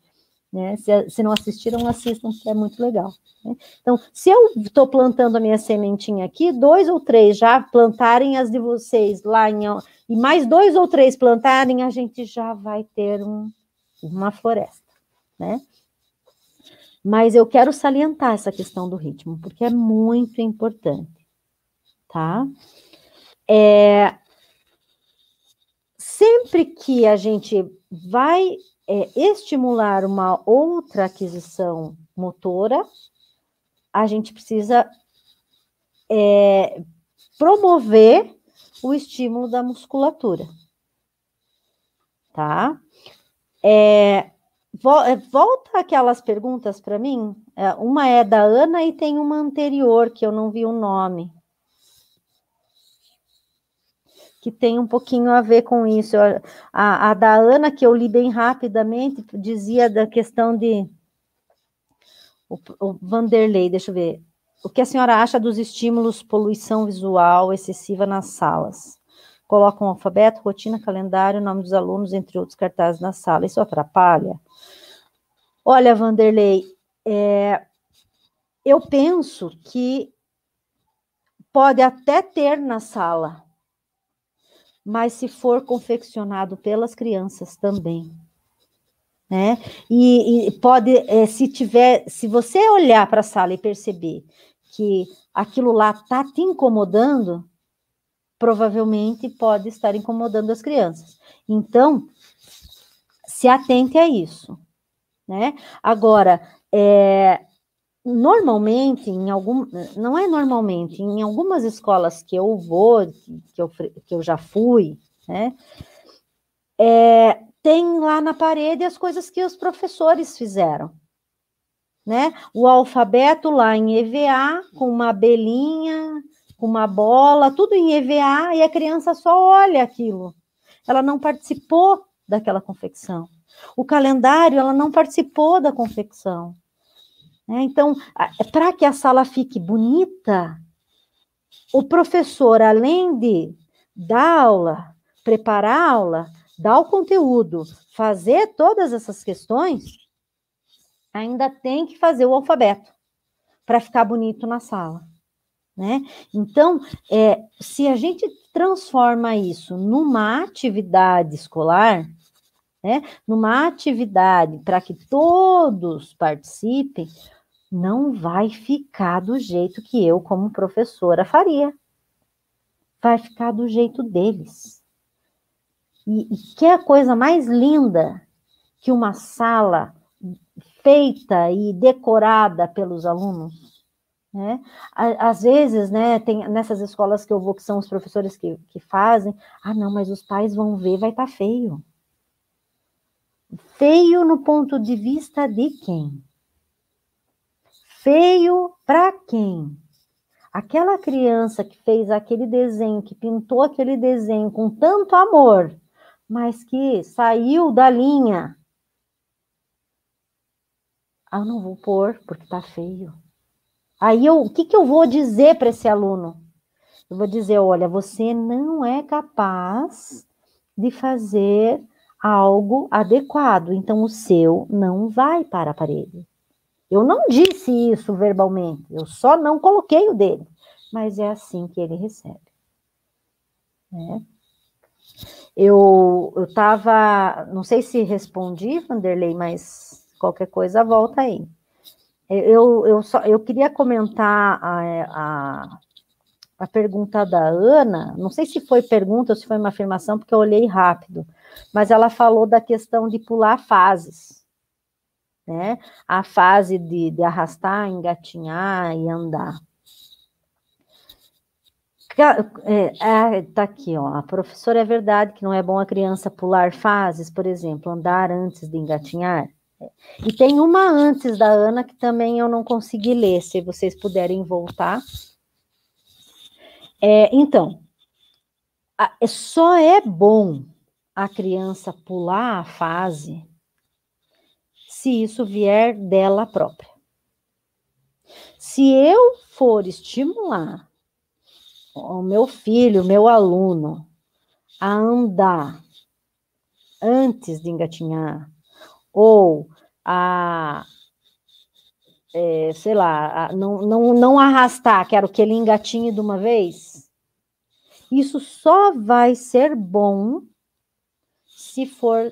né? Se não assistiram, assistam, que é muito legal, né? Então, se eu estou plantando a minha sementinha aqui, 2 ou 3 já plantarem as de vocês lá, e mais 2 ou 3 plantarem, a gente já vai ter uma floresta, né? Mas eu quero salientar essa questão do ritmo, porque é muito importante, tá? Sempre que a gente vai estimular uma outra aquisição motora, a gente precisa promover o estímulo da musculatura, tá? Volta aquelas perguntas para mim. Uma é da Ana e tem uma anterior, que eu não vi o nome, que tem um pouquinho a ver com isso. A da Ana, que eu li bem rapidamente, dizia da questão de... O Vanderlei, deixa eu ver. O que a senhora acha dos estímulos poluição visual excessiva nas salas? Colocam alfabeto, rotina, calendário, nome dos alunos, entre outros cartazes na sala. Isso atrapalha? Olha, Vanderlei, eu penso que pode até ter na sala, mas se for confeccionado pelas crianças também, né? E pode, se você olhar para a sala e perceber que aquilo lá está te incomodando, provavelmente pode estar incomodando as crianças. Então, se atente a isso, né? Agora, normalmente, não é normalmente, em algumas escolas que eu vou, que eu já fui, né? Tem lá na parede as coisas que os professores fizeram, né? O alfabeto lá em EVA, com uma abelhinha, com uma bola, tudo em EVA, e a criança só olha aquilo. Ela não participou daquela confecção. O calendário, ela não participou da confecção. Então, para que a sala fique bonita, o professor, além de dar aula, preparar a aula, dar o conteúdo, fazer todas essas questões, ainda tem que fazer o alfabeto para ficar bonito na sala, né? Então, se a gente transforma isso numa atividade escolar, né, numa atividade para que todos participem, não vai ficar do jeito que eu, como professora, faria. Vai ficar do jeito deles. E que é a coisa mais linda que uma sala feita e decorada pelos alunos, né? Às vezes, né, tem nessas escolas que eu vou, que são os professores que fazem, não, mas os pais vão ver, vai estar feio. Feio no ponto de vista de quem? Feio para quem? Aquela criança que fez aquele desenho, que pintou aquele desenho com tanto amor, mas que saiu da linha. Eu não vou pôr porque tá feio. Aí o que eu vou dizer para esse aluno? Eu vou dizer, olha, você não é capaz de fazer algo adequado, então o seu não vai para a parede. Eu não disse isso verbalmente, eu só não coloquei o dele. mas é assim que ele recebe. Né? Eu estava, não sei se respondi, Vanderlei, mas qualquer coisa volta aí. Eu queria comentar a pergunta da Ana, não sei se foi pergunta ou se foi uma afirmação, porque eu olhei rápido, mas ela falou da questão de pular fases, né? A fase de arrastar, engatinhar e andar. Tá aqui, ó. A professora, é verdade que não é bom a criança pular fases, por exemplo, andar antes de engatinhar. E tem uma antes da Ana que também eu não consegui ler, se vocês puderem voltar. Então, só é bom a criança pular a fase se isso vier dela própria. Se eu for estimular o meu filho, o meu aluno, a andar antes de engatinhar, ou sei lá, não arrastar, quero que ele engatinhe de uma vez, isso só vai ser bom se for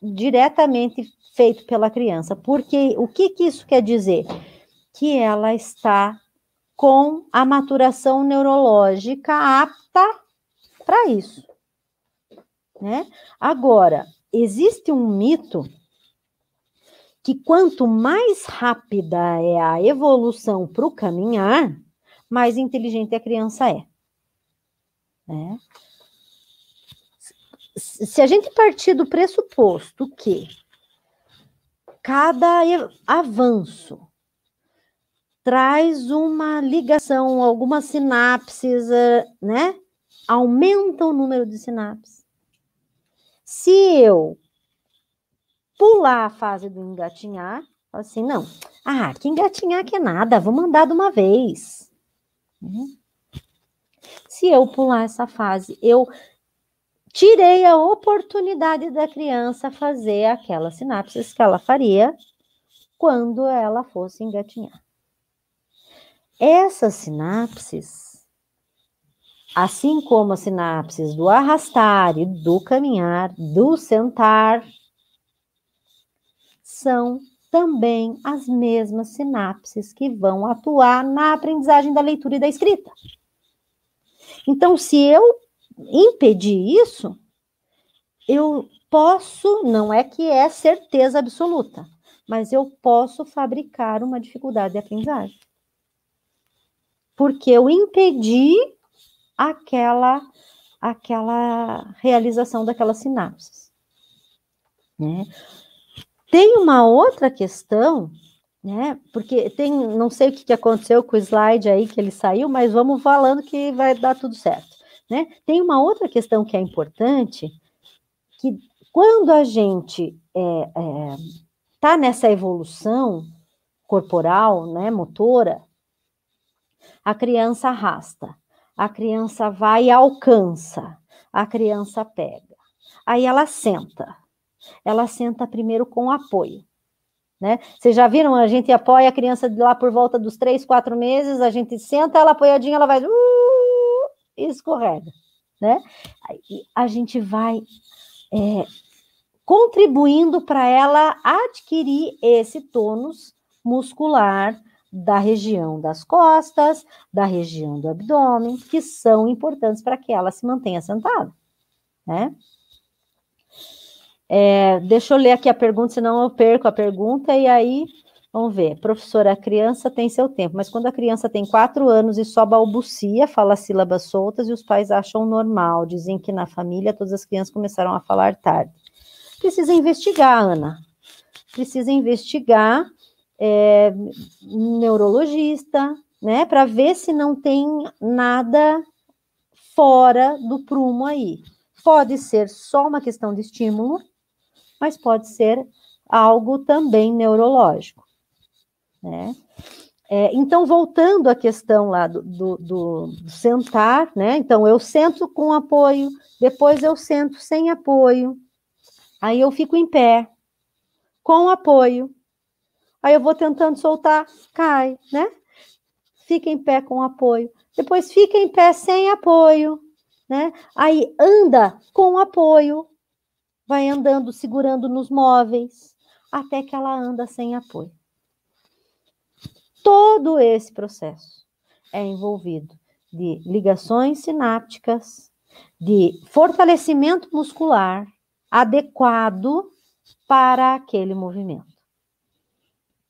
diretamente feito pela criança. Porque o que isso quer dizer? Que ela está com a maturação neurológica apta para isso. Né? Agora, existe um mito que quanto mais rápida é a evolução para o caminhar, mais inteligente a criança é. Né? Se a gente partir do pressuposto que cada avanço traz uma ligação, algumas sinapses, né? Aumenta o número de sinapses. Se eu pular a fase do engatinhar, assim, não. Que engatinhar que é nada, vamos andar de uma vez. Se eu pular essa fase, eu tirei a oportunidade da criança fazer aquelas sinapses que ela faria quando ela fosse engatinhar. Essas sinapses, assim como as sinapses do arrastar e do caminhar, do sentar, são também as mesmas sinapses que vão atuar na aprendizagem da leitura e da escrita. Então, se eu impedir isso, eu posso, não é que é certeza absoluta, mas eu posso fabricar uma dificuldade de aprendizagem. Porque eu impedi aquela realização daquelas sinapses. Né? Tem uma outra questão, né? Porque não sei o que aconteceu com o slide aí que ele saiu, mas vamos falando que vai dar tudo certo. Né? Tem uma outra questão que é importante, que quando a gente está nessa evolução corporal, né, motora, a criança arrasta, a criança vai e alcança, a criança pega. Aí ela senta primeiro com apoio. Né? Vocês já viram? A gente apoia a criança de lá por volta dos 3, 4 meses, a gente senta ela apoiadinha, ela vai e escorrega. Né? Aí a gente vai contribuindo para ela adquirir esse tônus muscular da região das costas, da região do abdômen, que são importantes para que ela se mantenha sentada. Né? Deixa eu ler aqui a pergunta, senão eu perco a pergunta, e aí, vamos ver. Professora, a criança tem seu tempo, mas quando a criança tem 4 anos e só balbucia, fala sílabas soltas, e os pais acham normal, dizem que na família todas as crianças começaram a falar tarde. Precisa investigar, Ana. Precisa investigar neurologista, né, para ver se não tem nada fora do prumo aí. Pode ser só uma questão de estímulo, mas pode ser algo também neurológico. Né? Então, voltando à questão lá do sentar, né? Então, eu sento com apoio, depois eu sento sem apoio, aí eu fico em pé, com apoio, aí eu vou tentando soltar, cai, né? Fica em pé com apoio, depois fica em pé sem apoio, né? Aí anda com apoio, vai andando, segurando nos móveis, até que ela anda sem apoio. Todo esse processo é envolvido de ligações sinápticas, de fortalecimento muscular adequado para aquele movimento.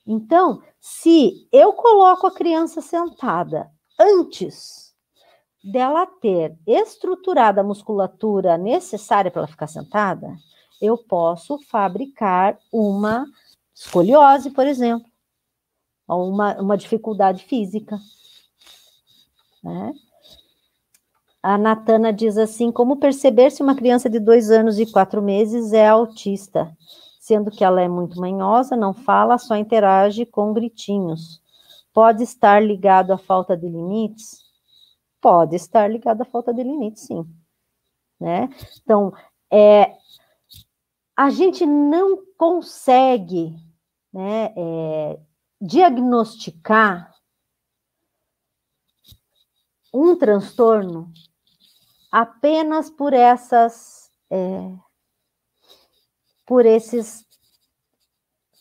Então, se eu coloco a criança sentada antes dela ter estruturada a musculatura necessária para ela ficar sentada, eu posso fabricar uma escoliose, por exemplo, ou uma dificuldade física, né? A Natana diz assim: como perceber se uma criança de 2 anos e 4 meses é autista, sendo que ela é muito manhosa, não fala, só interage com gritinhos. Pode estar ligado à falta de limites? Pode estar ligado à falta de limites, sim. Né? Então, a gente não consegue, né, diagnosticar um transtorno apenas por esses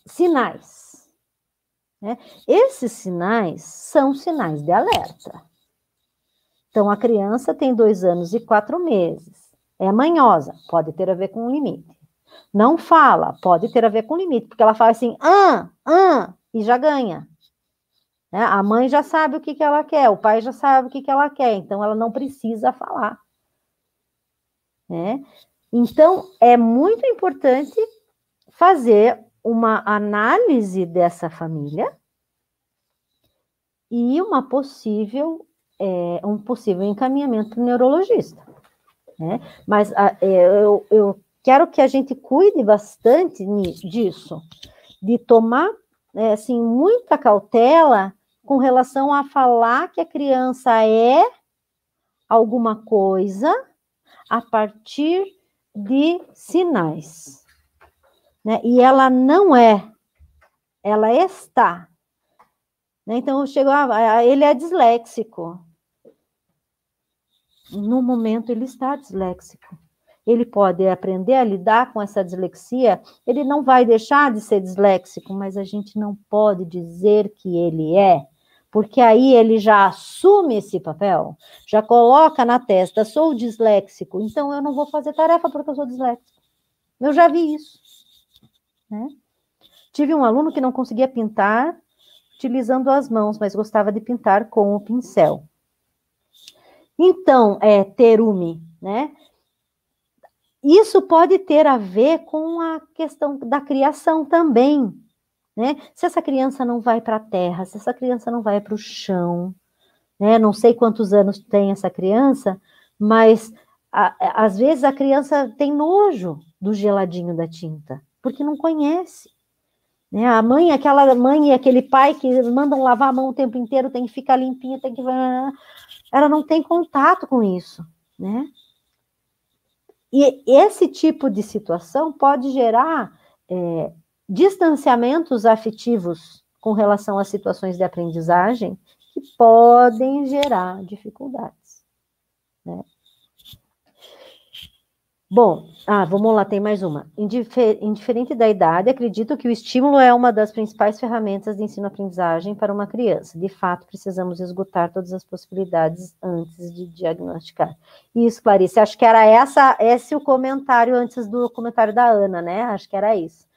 sinais, né? Esses sinais são sinais de alerta. Então, a criança tem 2 anos e 4 meses, é manhosa, pode ter a ver com limite. Não fala, pode ter a ver com limite, porque ela fala assim, e já ganha. Né? A mãe já sabe o que ela quer, o pai já sabe o que ela quer, então ela não precisa falar. Né? Então, é muito importante fazer uma análise dessa família e um possível encaminhamento para o neurologista. Né? Mas eu quero que a gente cuide bastante disso, de tomar assim, muita cautela com relação a falar que a criança é alguma coisa a partir de sinais. Né? E ela não é, ela está. Né? Então, eu chego, ele é disléxico. No momento, ele está disléxico. Ele pode aprender a lidar com essa dislexia, ele não vai deixar de ser disléxico, mas a gente não pode dizer que ele é, porque aí ele já assume esse papel, já coloca na testa, sou disléxico, então eu não vou fazer tarefa porque eu sou disléxico. Eu já vi isso. Né? Tive um aluno que não conseguia pintar utilizando as mãos, mas gostava de pintar com o pincel. Então, terumi, né? Isso pode ter a ver com a questão da criação também, né? Se essa criança não vai para a terra, se essa criança não vai para o chão, né? Não sei quantos anos tem essa criança, mas às vezes a criança tem nojo do geladinho da tinta, porque não conhece. Né? A mãe, aquela mãe e aquele pai que mandam lavar a mão o tempo inteiro, tem que ficar limpinha, tem que... Ela não tem contato com isso, né? E esse tipo de situação pode gerar distanciamentos afetivos com relação às situações de aprendizagem que podem gerar dificuldades. Né? Bom, vamos lá, tem mais uma. Indiferente da idade, acredito que o estímulo é uma das principais ferramentas de ensino-aprendizagem para uma criança. De fato, precisamos esgotar todas as possibilidades antes de diagnosticar. Isso, Clarice, acho que era esse o comentário antes do comentário da Ana, né? Acho que era isso.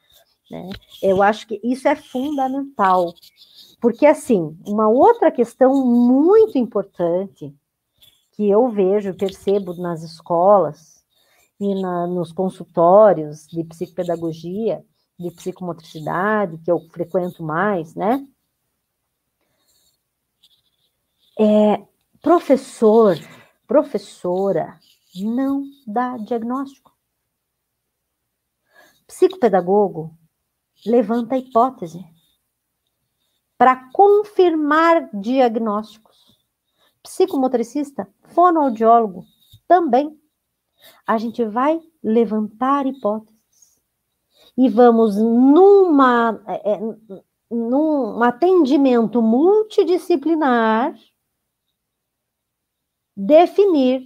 Né? Eu acho que isso é fundamental. Porque, assim, uma outra questão muito importante que eu vejo, percebo nas escolas, e nos consultórios de psicopedagogia, de psicomotricidade, que eu frequento mais, né? Professora, não dá diagnóstico. Psicopedagogo levanta a hipótese para confirmar diagnósticos. Psicomotricista, fonoaudiólogo, também. A gente vai levantar hipóteses e vamos num atendimento multidisciplinar definir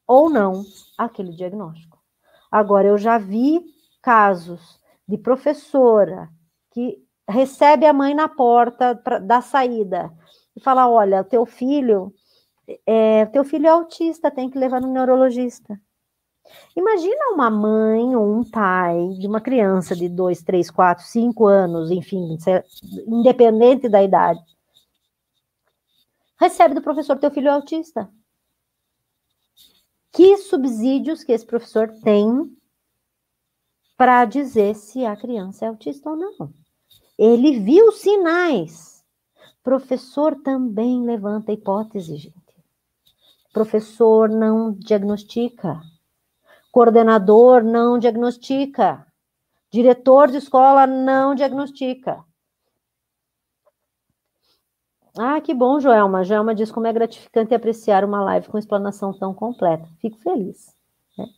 ou não aquele diagnóstico. Agora, eu já vi casos de professora que recebe a mãe na porta da saída e fala, olha, teu filho é autista, tem que levar no neurologista. Imagina uma mãe ou um pai de uma criança de 2, 3, 4, 5 anos, enfim, independente da idade, recebe do professor, teu filho é autista. Que subsídios que esse professor tem para dizer se a criança é autista ou não? Ele viu sinais. Professor também levanta hipótese, gente. Professor não diagnostica. Coordenador não diagnostica. Diretor de escola não diagnostica. Ah, que bom, Joelma. Joelma diz como é gratificante apreciar uma live com explanação tão completa. Fico feliz. Né?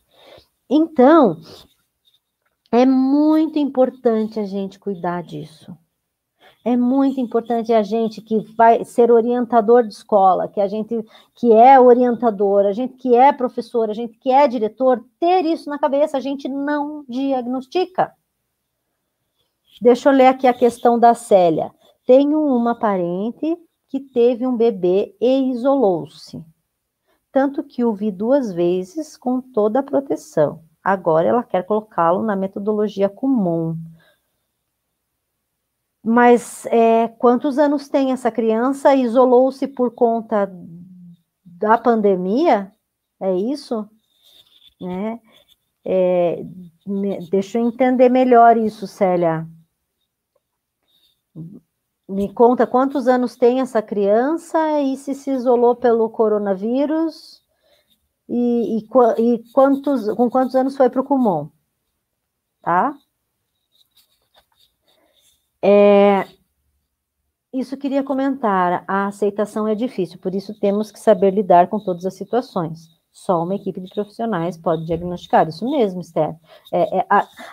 Então, é muito importante a gente cuidar disso. É muito importante a gente que vai ser orientador de escola, que a gente que é orientador, a gente que é professor, a gente que é diretor, ter isso na cabeça, a gente não diagnostica. Deixa eu ler aqui a questão da Célia. Tenho uma parente que teve um bebê e isolou-se. Tanto que o vi 2 vezes com toda a proteção. Agora ela quer colocá-lo na metodologia comum. Mas quantos anos tem essa criança? Isolou-se por conta da pandemia? É isso? Né? Deixa eu entender melhor isso, Célia. Me conta quantos anos tem essa criança e se isolou pelo coronavírus com quantos anos foi para o Kumon, tá? Isso eu queria comentar, a aceitação é difícil, por isso temos que saber lidar com todas as situações. Só uma equipe de profissionais pode diagnosticar, isso mesmo, Esther.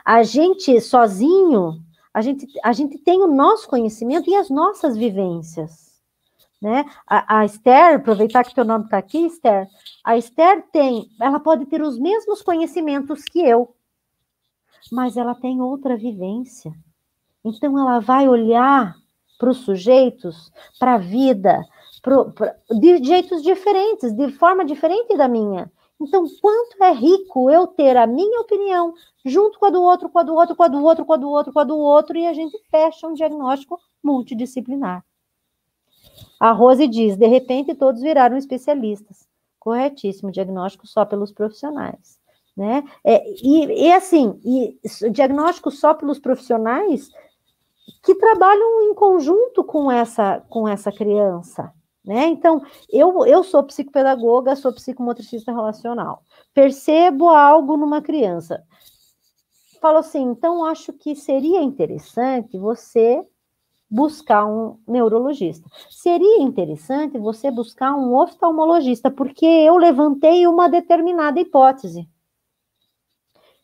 A gente sozinho, a gente tem o nosso conhecimento e as nossas vivências, né? A Esther, aproveitar que teu nome está aqui, Esther, a Esther ela pode ter os mesmos conhecimentos que eu, mas ela tem outra vivência. Então, ela vai olhar para os sujeitos, para a vida, de jeitos diferentes, de forma diferente da minha. Então, quanto é rico eu ter a minha opinião junto com a do outro, com a do outro, com a do outro, com a do outro, com a do outro, e a gente fecha um diagnóstico multidisciplinar. A Rose diz, de repente todos viraram especialistas. Corretíssimo, diagnóstico só pelos profissionais. Né? Diagnóstico só pelos profissionais que trabalham em conjunto com essa criança, né? Então, eu sou psicopedagoga, sou psicomotricista relacional, percebo algo numa criança, falo assim, então acho que seria interessante você buscar um neurologista, seria interessante você buscar um oftalmologista, porque eu levantei uma determinada hipótese.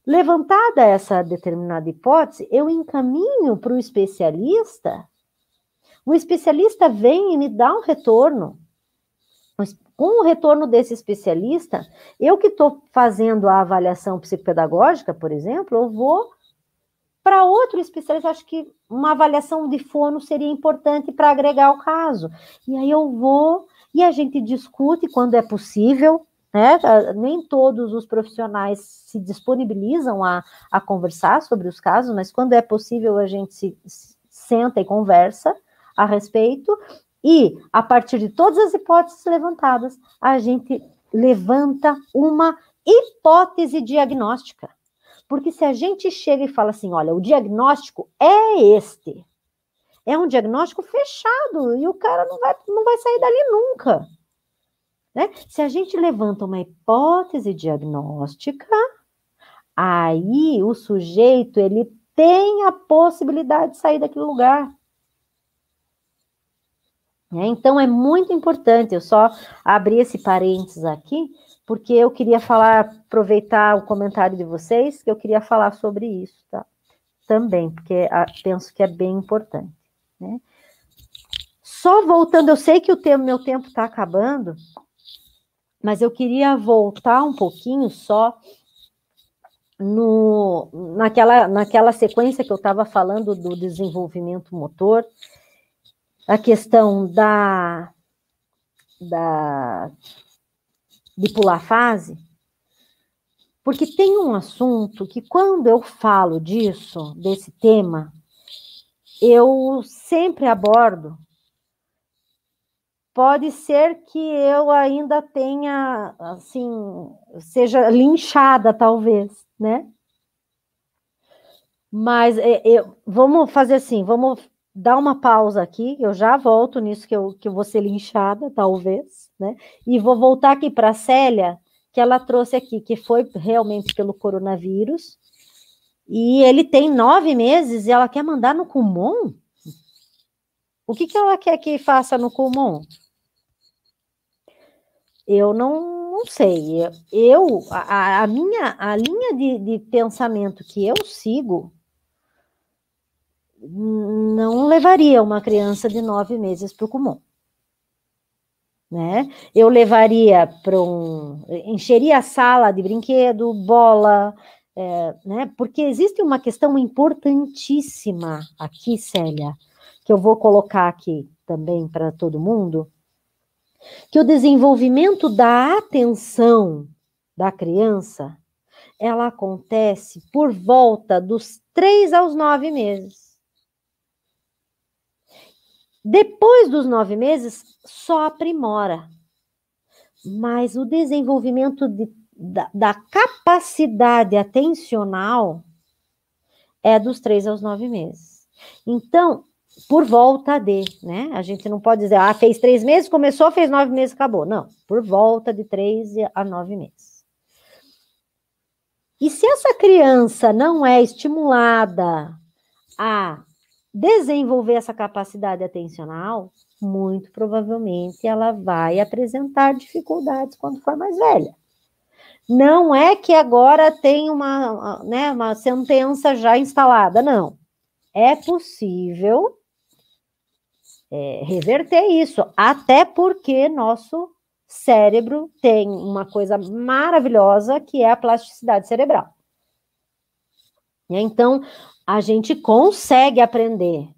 Levantada essa determinada hipótese, eu encaminho para o especialista vem e me dá um retorno. Com o retorno desse especialista, eu que estou fazendo a avaliação psicopedagógica, por exemplo, eu vou para outro especialista, acho que uma avaliação de fono seria importante para agregar o caso. E aí eu vou, e a gente discute quando é possível, né? Nem todos os profissionais se disponibilizam a conversar sobre os casos, mas quando é possível a gente se senta e conversa a respeito, e a partir de todas as hipóteses levantadas, a gente levanta uma hipótese diagnóstica. Porque se a gente chega e fala assim, olha, o diagnóstico é este, é um diagnóstico fechado, e o cara não vai sair dali nunca. Né? Se a gente levanta uma hipótese diagnóstica, aí o sujeito ele tem a possibilidade de sair daquele lugar. Então é muito importante, eu só abri esse parênteses aqui, porque eu queria aproveitar o comentário de vocês, que eu queria falar sobre isso, tá? Também, porque penso que é bem importante. Né? Só voltando, eu sei que meu tempo está acabando, Mas eu queria voltar um pouquinho só naquela sequência que eu estava falando do desenvolvimento motor, a questão de pular fase, porque tem um assunto que quando eu falo disso, desse tema, eu sempre abordo. Pode ser que eu ainda tenha, assim, seja linchada, talvez, né? Mas vamos fazer assim, vamos dar uma pausa aqui, eu já volto nisso que eu vou ser linchada, talvez, né? E vou voltar aqui para a Célia, que ela trouxe aqui, que foi realmente pelo coronavírus, e ele tem 9 meses e ela quer mandar no Kumon? O que ela quer que faça no Kumon? Eu não sei. A linha de pensamento que eu sigo não levaria uma criança de 9 meses para o Kumon. Né? Eu levaria encheria a sala de brinquedo, bola, né? Porque existe uma questão importantíssima aqui, Célia, que eu vou colocar aqui também para todo mundo, que o desenvolvimento da atenção da criança, ela acontece por volta dos 3 aos 9 meses. Depois dos 9 meses, só aprimora. Mas o desenvolvimento da capacidade atencional é dos 3 aos 9 meses. Então, por volta de, né? A gente não pode dizer, fez 3 meses, começou, fez 9 meses, acabou. Não, por volta de 3 a 9 meses. E se essa criança não é estimulada a desenvolver essa capacidade atencional, muito provavelmente ela vai apresentar dificuldades quando for mais velha. Não é que agora tem uma sentença já instalada, não. É possível reverter isso, até porque nosso cérebro tem uma coisa maravilhosa que é a plasticidade cerebral. Então, a gente consegue aprender,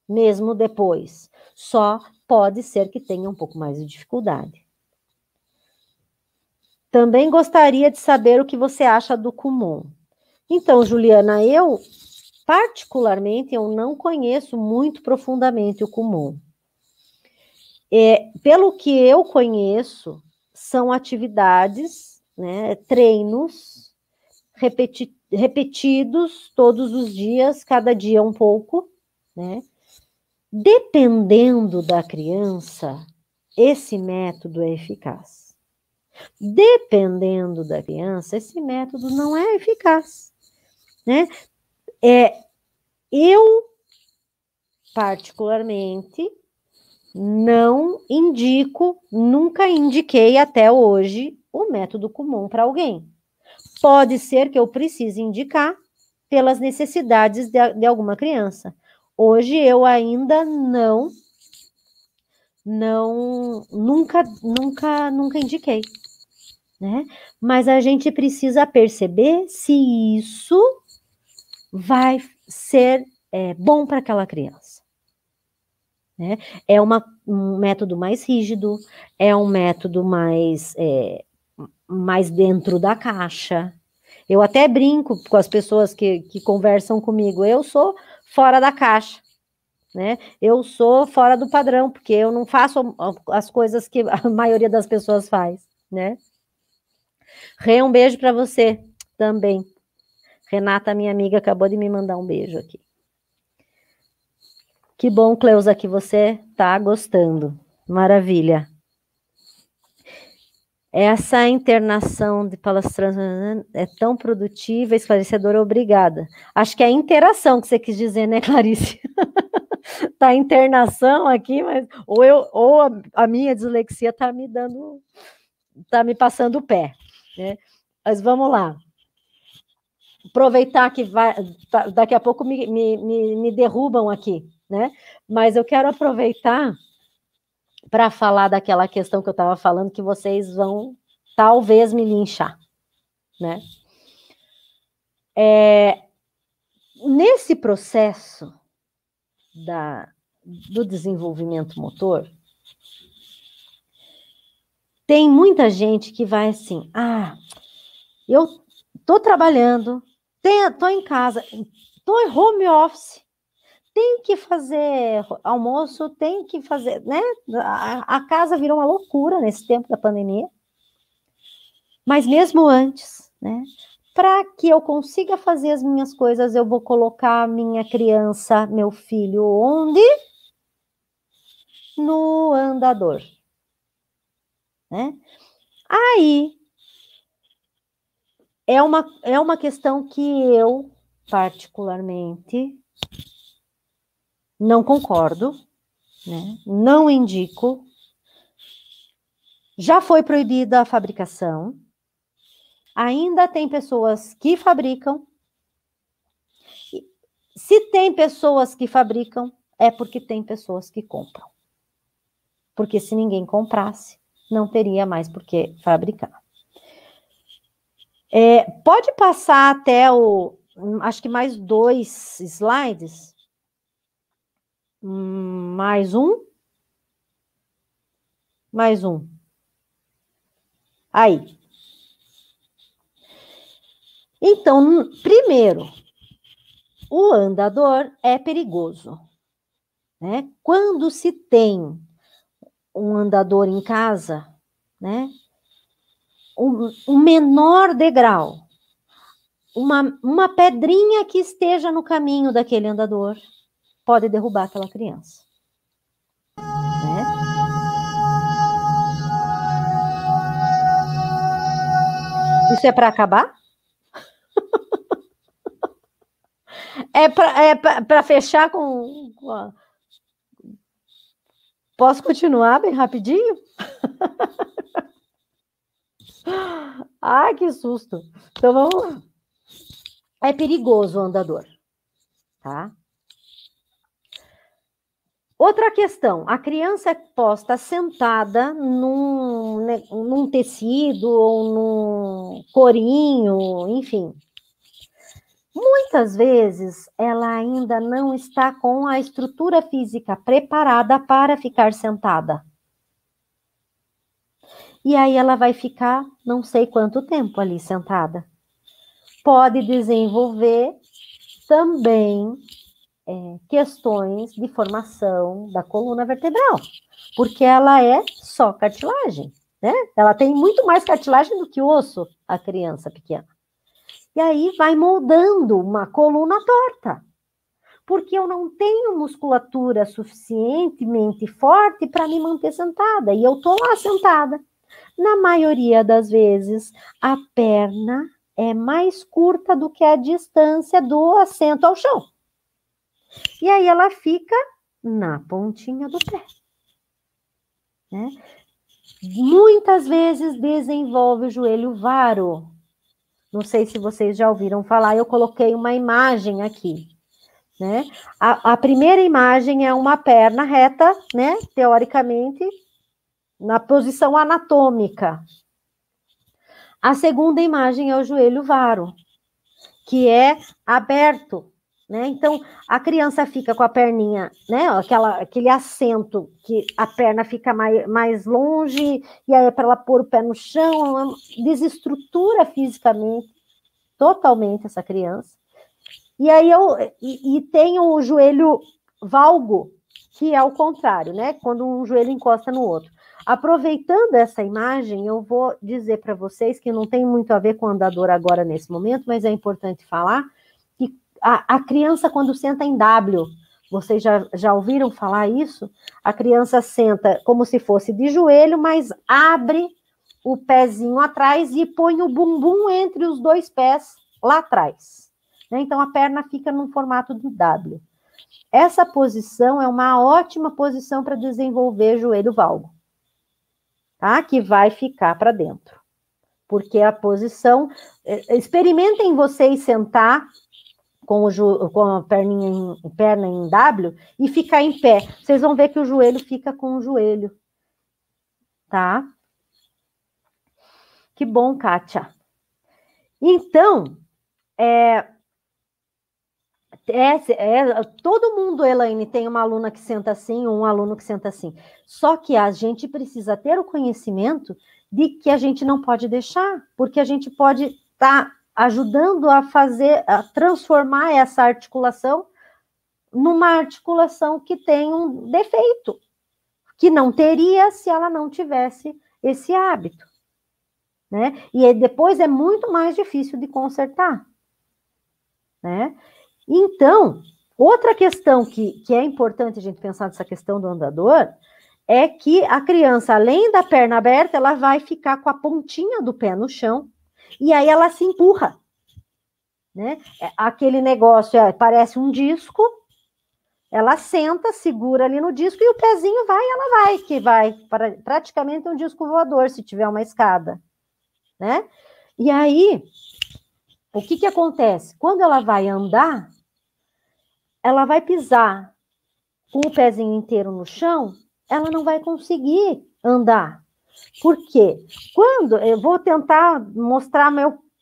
mesmo depois. Só pode ser que tenha um pouco mais de dificuldade. Também gostaria de saber o que você acha do Kumon. Então, Juliana, particularmente, eu não conheço muito profundamente o Kumon. Pelo que eu conheço, são atividades, né, treinos repetidos todos os dias, cada dia um pouco, né? Dependendo da criança, esse método é eficaz. Dependendo da criança, esse método não é eficaz, né? Eu, particularmente, não indico, nunca indiquei até hoje o método Kumon para alguém. Pode ser que eu precise indicar pelas necessidades de alguma criança. Hoje eu ainda nunca indiquei, né? Mas a gente precisa perceber se isso vai ser bom para aquela criança, né? É um método mais rígido, é um método mais dentro da caixa. Eu até brinco com as pessoas que conversam comigo, eu sou fora da caixa, né? Eu sou fora do padrão, porque eu não faço as coisas que a maioria das pessoas faz, né? Rê, um beijo para você também. Renata, minha amiga, acabou de me mandar um beijo aqui. Que bom, Cleusa, que você tá gostando. Maravilha. Essa internação de palestrantes é tão produtiva, esclarecedora, obrigada. Acho que é a interação que você quis dizer, né, Clarice? Tá internação aqui, mas ou a minha dislexia tá me passando o pé, né? Mas vamos lá. Aproveitar que daqui a pouco me derrubam aqui, né? Mas eu quero aproveitar para falar daquela questão que eu estava falando, que vocês vão talvez me linchar, né? Nesse processo do desenvolvimento motor, tem muita gente que vai assim, eu tô trabalhando, tô em casa, tô em home office, tem que fazer almoço, tem que fazer, né? A casa virou uma loucura nesse tempo da pandemia. Mas mesmo antes, né? Para que eu consiga fazer as minhas coisas, eu vou colocar a minha criança, meu filho, onde? No andador. Né? Aí, é uma questão que eu, particularmente, não concordo, né? Não indico. Já foi proibida a fabricação. Ainda tem pessoas que fabricam. Se tem pessoas que fabricam, é porque tem pessoas que compram. Porque se ninguém comprasse, não teria mais por que fabricar. Pode passar até acho que mais 2 slides. Mais um. Mais um. Aí. Então, primeiro, o andador é perigoso, né? Quando se tem um andador em casa, né? Um menor degrau, uma pedrinha que esteja no caminho daquele andador, pode derrubar aquela criança. Né? Isso é para acabar? É para fechar com a... Posso continuar bem rapidinho? Ai, que susto. Então, vamos lá. É perigoso o andador, tá? Outra questão, a criança é posta sentada num tecido ou num corinho, enfim. Muitas vezes, ela ainda não está com a estrutura física preparada para ficar sentada. E aí ela vai ficar não sei quanto tempo ali sentada. Pode desenvolver também questões de formação da coluna vertebral, porque ela é só cartilagem, né? Ela tem muito mais cartilagem do que osso, a criança pequena. E aí vai moldando uma coluna torta, porque eu não tenho musculatura suficientemente forte para me manter sentada, e eu tô lá sentada. Na maioria das vezes, a perna é mais curta do que a distância do assento ao chão. E aí ela fica na pontinha do pé. Né? Muitas vezes desenvolve o joelho varo. Não sei se vocês já ouviram falar, eu coloquei uma imagem aqui. Né? A primeira imagem é uma perna reta, né? Teoricamente, na posição anatômica. A segunda imagem é o joelho varo, que é aberto. Né? Então, a criança fica com a perninha, né? Aquele assento que a perna fica mais longe, e aí é para ela pôr o pé no chão, desestrutura fisicamente, totalmente essa criança. E aí tem o joelho valgo, que é o contrário, né? Quando um joelho encosta no outro. Aproveitando essa imagem, eu vou dizer para vocês que não tem muito a ver com o andador agora nesse momento, mas é importante falar que a criança, quando senta em W, vocês já ouviram falar isso? A criança senta como se fosse de joelho, mas abre o pezinho atrás e põe o bumbum entre os 2 pés lá atrás. Então, a perna fica no formato de W. Essa posição é uma ótima posição para desenvolver joelho valgo, tá? Que vai ficar para dentro. Porque a posição... Experimentem vocês sentar com a perna em W e ficar em pé. Vocês vão ver que o joelho fica com o joelho. tá? Que bom, Kátia. Então, todo mundo, Elaine, tem uma aluna que senta assim, um aluno que senta assim. Só que a gente precisa ter o conhecimento de que a gente não pode deixar, porque a gente pode estar ajudando a transformar essa articulação numa articulação que tem um defeito, que não teria se ela não tivesse esse hábito, né? E depois é muito mais difícil de consertar, né? Então, outra questão que é importante a gente pensar nessa questão do andador é que a criança, além da perna aberta, ela vai ficar com a pontinha do pé no chão e aí ela se empurra, né? Aquele negócio parece um disco, ela senta, segura ali no disco e o pezinho ela vai, que vai praticamente um disco voador, se tiver uma escada, né? E aí, o que acontece? Quando ela vai andar, ela vai pisar com o pezinho inteiro no chão, ela não vai conseguir andar. Por quê? Quando eu vou tentar mostrar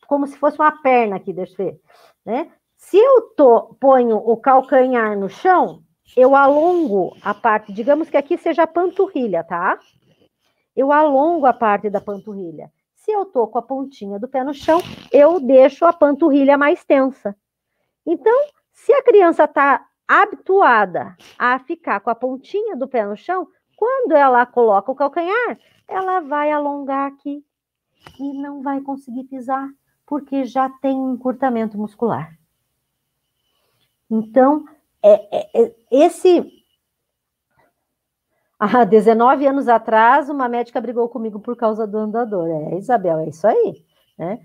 como se fosse uma perna aqui, deixa eu ver, né? Se eu ponho o calcanhar no chão, eu alongo a parte, digamos que aqui seja a panturrilha, tá? Eu alongo a parte da panturrilha. Se eu tô com a pontinha do pé no chão, eu deixo a panturrilha mais tensa. Então, se a criança está habituada a ficar com a pontinha do pé no chão, quando ela coloca o calcanhar, ela vai alongar aqui e não vai conseguir pisar, porque já tem um encurtamento muscular. Então, há 19 anos atrás, uma médica brigou comigo por causa do andador. Isabel, é isso aí, né?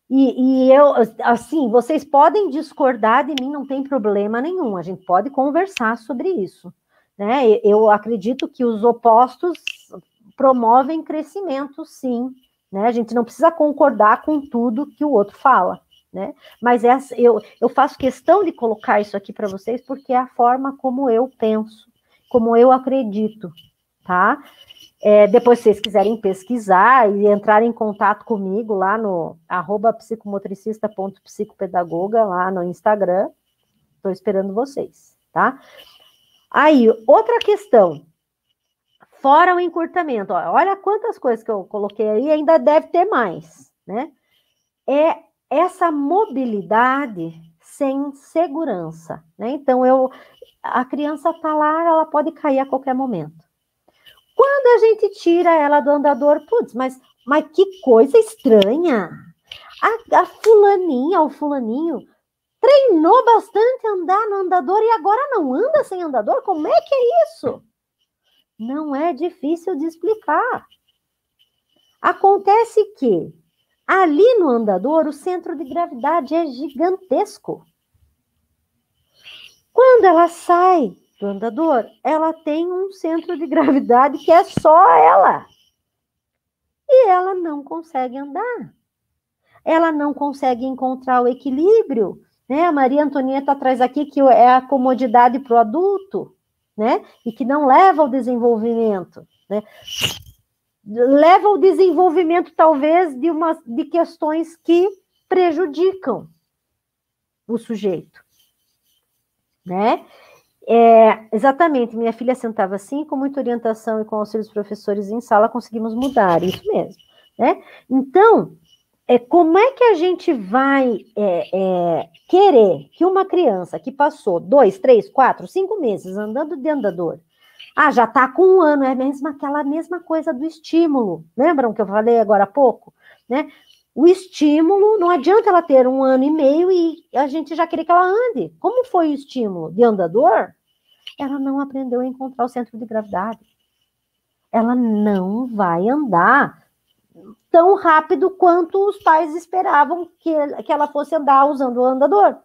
E eu, assim, vocês podem discordar de mim, não tem problema nenhum, a gente pode conversar sobre isso, né? Eu acredito que os opostos promovem crescimento, sim, né? A gente não precisa concordar com tudo que o outro fala, né? Mas eu faço questão de colocar isso aqui para vocês, porque é a forma como eu penso, como eu acredito, tá? Depois, se vocês quiserem pesquisar e entrar em contato comigo lá no @psicomotricista.psicopedagoga, lá no Instagram, estou esperando vocês, tá? Aí, outra questão, fora o encurtamento, olha quantas coisas que eu coloquei aí, ainda deve ter mais, né? É essa mobilidade sem segurança, né? Então, a criança tá lá, ela pode cair a qualquer momento. Quando a gente tira ela do andador, putz, mas que coisa estranha. A fulaninha, o fulaninho, treinou bastante andar no andador e agora não anda sem andador? Como é que é isso? Não é difícil de explicar. Acontece que ali no andador o centro de gravidade é gigantesco. Quando ela sai do andador, ela tem um centro de gravidade que é só ela. E ela não consegue andar. Ela não consegue encontrar o equilíbrio, né? A Maria Antonieta traz aqui que é a comodidade para o adulto, né? E que não leva ao desenvolvimento, né? Leva ao desenvolvimento, talvez, de questões que prejudicam o sujeito, né? Exatamente, minha filha sentava assim, com muita orientação e com auxílio dos professores em sala, conseguimos mudar, isso mesmo, né? Então, como é que a gente vai querer que uma criança que passou 2, 3, 4, 5 meses andando de andador, já está com 1 ano, aquela mesma coisa do estímulo, lembram que eu falei agora há pouco, né? O estímulo, não adianta ela ter 1 ano e meio e a gente já querer que ela ande. Como foi o estímulo de andador? Ela não aprendeu a encontrar o centro de gravidade. Ela não vai andar tão rápido quanto os pais esperavam que ela fosse andar usando o andador,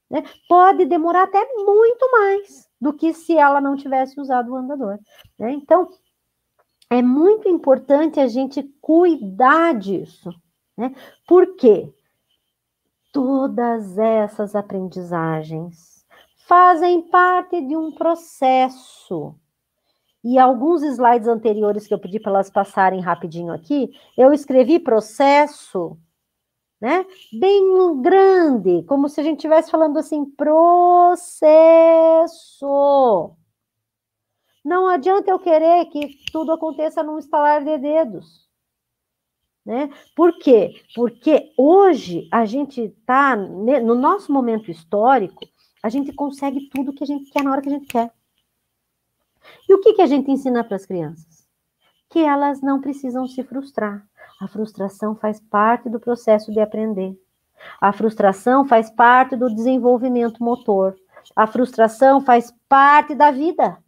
né? Pode demorar até muito mais do que se ela não tivesse usado o andador, né? Então, é muito importante a gente cuidar disso, né? Porque todas essas aprendizagens fazem parte de um processo. E alguns slides anteriores que eu pedi para elas passarem rapidinho aqui, eu escrevi processo, né? Bem grande, como se a gente estivesse falando assim, processo. Não adianta eu querer que tudo aconteça num estalar de dedos. Né? Por quê? Porque hoje a gente está, no nosso momento histórico, a gente consegue tudo que a gente quer na hora que a gente quer. E o que a gente ensina para as crianças? Que elas não precisam se frustrar. A frustração faz parte do processo de aprender. A frustração faz parte do desenvolvimento motor. A frustração faz parte da vida.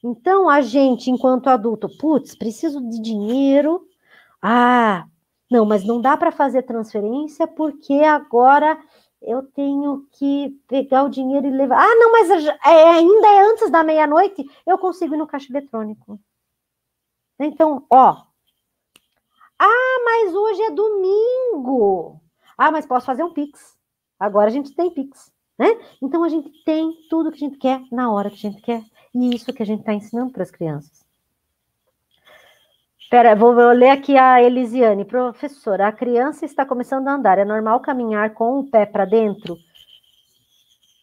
Então, a gente, enquanto adulto, putz, preciso de dinheiro. Ah, não, mas não dá para fazer transferência porque agora eu tenho que pegar o dinheiro e levar. Ah, não, mas ainda é antes da meia-noite, eu consigo ir no caixa eletrônico. Então, ó. Ah, mas hoje é domingo. Ah, mas posso fazer um Pix. Agora a gente tem Pix, né? Então a gente tem tudo que a gente quer na hora que a gente quer. E isso que a gente está ensinando para as crianças. Espera, vou ler aqui a Elisiane. Professora, a criança está começando a andar. É normal caminhar com o pé para dentro?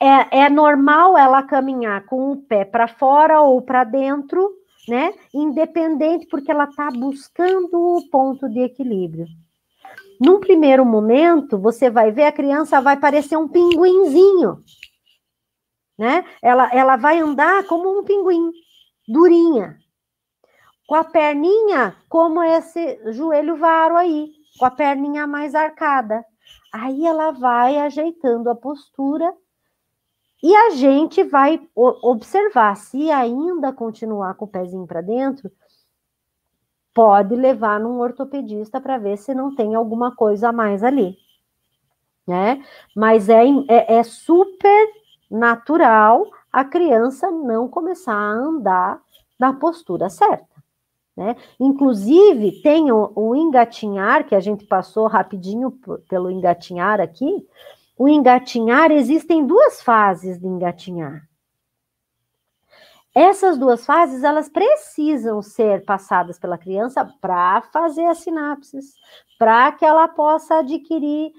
É normal ela caminhar com o pé para fora ou para dentro, né? Independente, porque ela está buscando o ponto de equilíbrio. Num primeiro momento, você vai ver a criança vai parecer um pinguinzinho, né? Ela vai andar como um pinguim, durinha, com a perninha como esse joelho varo aí, com a perninha mais arcada. Aí ela vai ajeitando a postura e a gente vai observar se ainda continuar com o pezinho para dentro, pode levar num ortopedista para ver se não tem alguma coisa a mais ali, né? Mas é super natural a criança não começar a andar na postura certa, né? Inclusive, tem o engatinhar, que a gente passou rapidinho pelo engatinhar aqui. O engatinhar, existem duas fases de engatinhar. Essas duas fases, elas precisam ser passadas pela criança para fazer as sinapses, para que ela possa adquirir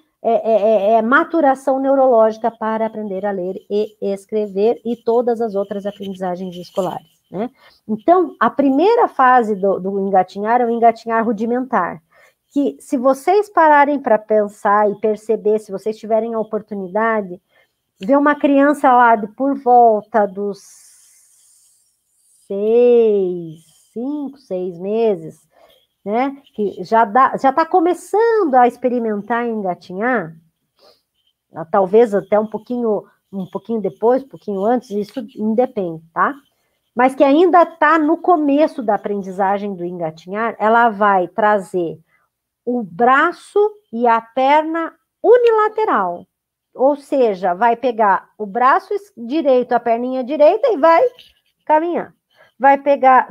maturação neurológica para aprender a ler e escrever e todas as outras aprendizagens escolares, né? Então, a primeira fase do engatinhar é o engatinhar rudimentar, que se vocês pararem para pensar e perceber, se vocês tiverem a oportunidade, ver uma criança lá por volta dos 5, 6 meses, né, que já está começando a experimentar engatinhar, talvez até um pouquinho depois, um pouquinho antes, isso independe, tá? Mas que ainda está no começo da aprendizagem do engatinhar, ela vai trazer o braço e a perna unilateral, ou seja, vai pegar o braço direito, a perninha direita e vai caminhar. Vai pegar,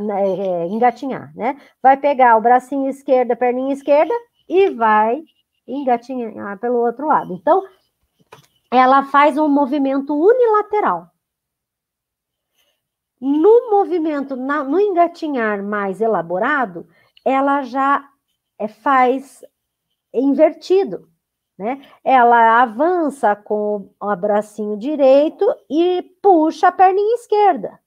engatinhar, né? Vai pegar o bracinho esquerdo, a perninha esquerda e vai engatinhar pelo outro lado. Então, ela faz um movimento unilateral. No movimento, no engatinhar mais elaborado, ela já faz invertido, né? Ela avança com o bracinho direito e puxa a perninha esquerda.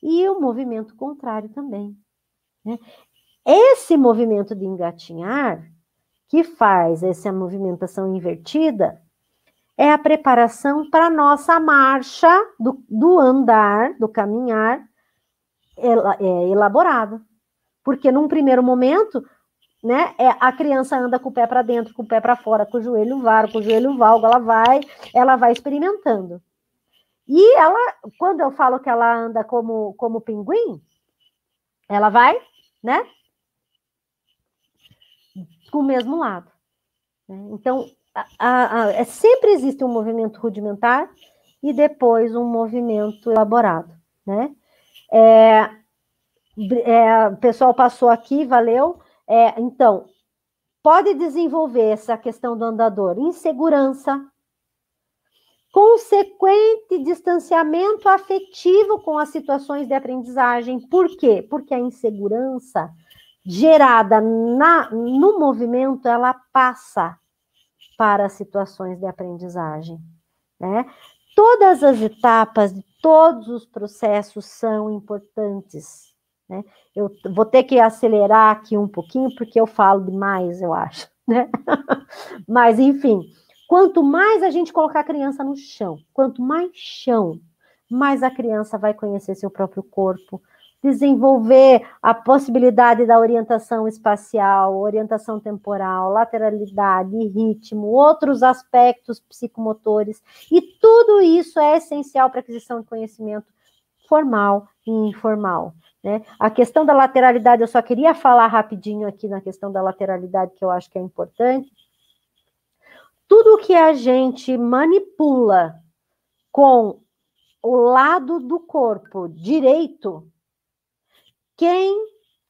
E o movimento contrário também, né? Esse movimento de engatinhar, que faz essa movimentação invertida, é a preparação para a nossa marcha do andar, do caminhar elaborado. Porque num primeiro momento, né, a criança anda com o pé para dentro, com o pé para fora, com o joelho varo, com o joelho valgo, ela vai experimentando. E ela, quando eu falo que ela anda como pinguim, ela vai, né, com o mesmo lado. Então, sempre existe um movimento rudimentar e depois um movimento elaborado, né? O pessoal passou aqui, valeu. Então, pode desenvolver essa questão do andador, insegurança, consequente distanciamento afetivo com as situações de aprendizagem. Por quê? Porque a insegurança gerada no movimento, ela passa para as situações de aprendizagem, né? Todas as etapas, todos os processos são importantes, né? Eu vou ter que acelerar aqui um pouquinho, porque eu falo demais, eu acho, né? Mas, enfim, quanto mais a gente colocar a criança no chão, quanto mais chão, mais a criança vai conhecer seu próprio corpo, desenvolver a possibilidade da orientação espacial, orientação temporal, lateralidade, ritmo, outros aspectos psicomotores, e tudo isso é essencial para a aquisição de conhecimento formal e informal, né? A questão da lateralidade, eu só queria falar rapidinho aqui na questão da lateralidade, que eu acho que é importante. Tudo que a gente manipula com o lado do corpo direito, quem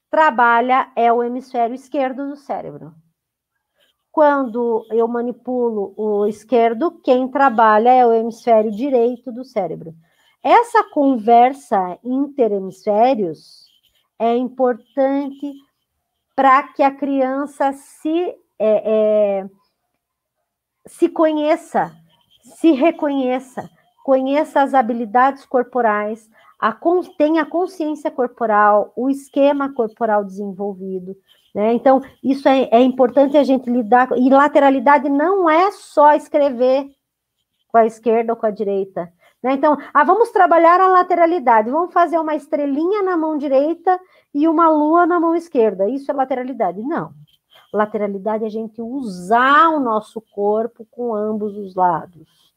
trabalha é o hemisfério esquerdo do cérebro. Quando eu manipulo o esquerdo, quem trabalha é o hemisfério direito do cérebro. Essa conversa interhemisférios é importante para que a criança se conheça, se reconheça, conheça as habilidades corporais, tenha consciência corporal, o esquema corporal desenvolvido, né? Então, isso é importante a gente lidar, e lateralidade não é só escrever com a esquerda ou com a direita, né? Então, vamos trabalhar a lateralidade, vamos fazer uma estrelinha na mão direita e uma lua na mão esquerda, isso é lateralidade? Não. Lateralidade é a gente usar o nosso corpo com ambos os lados.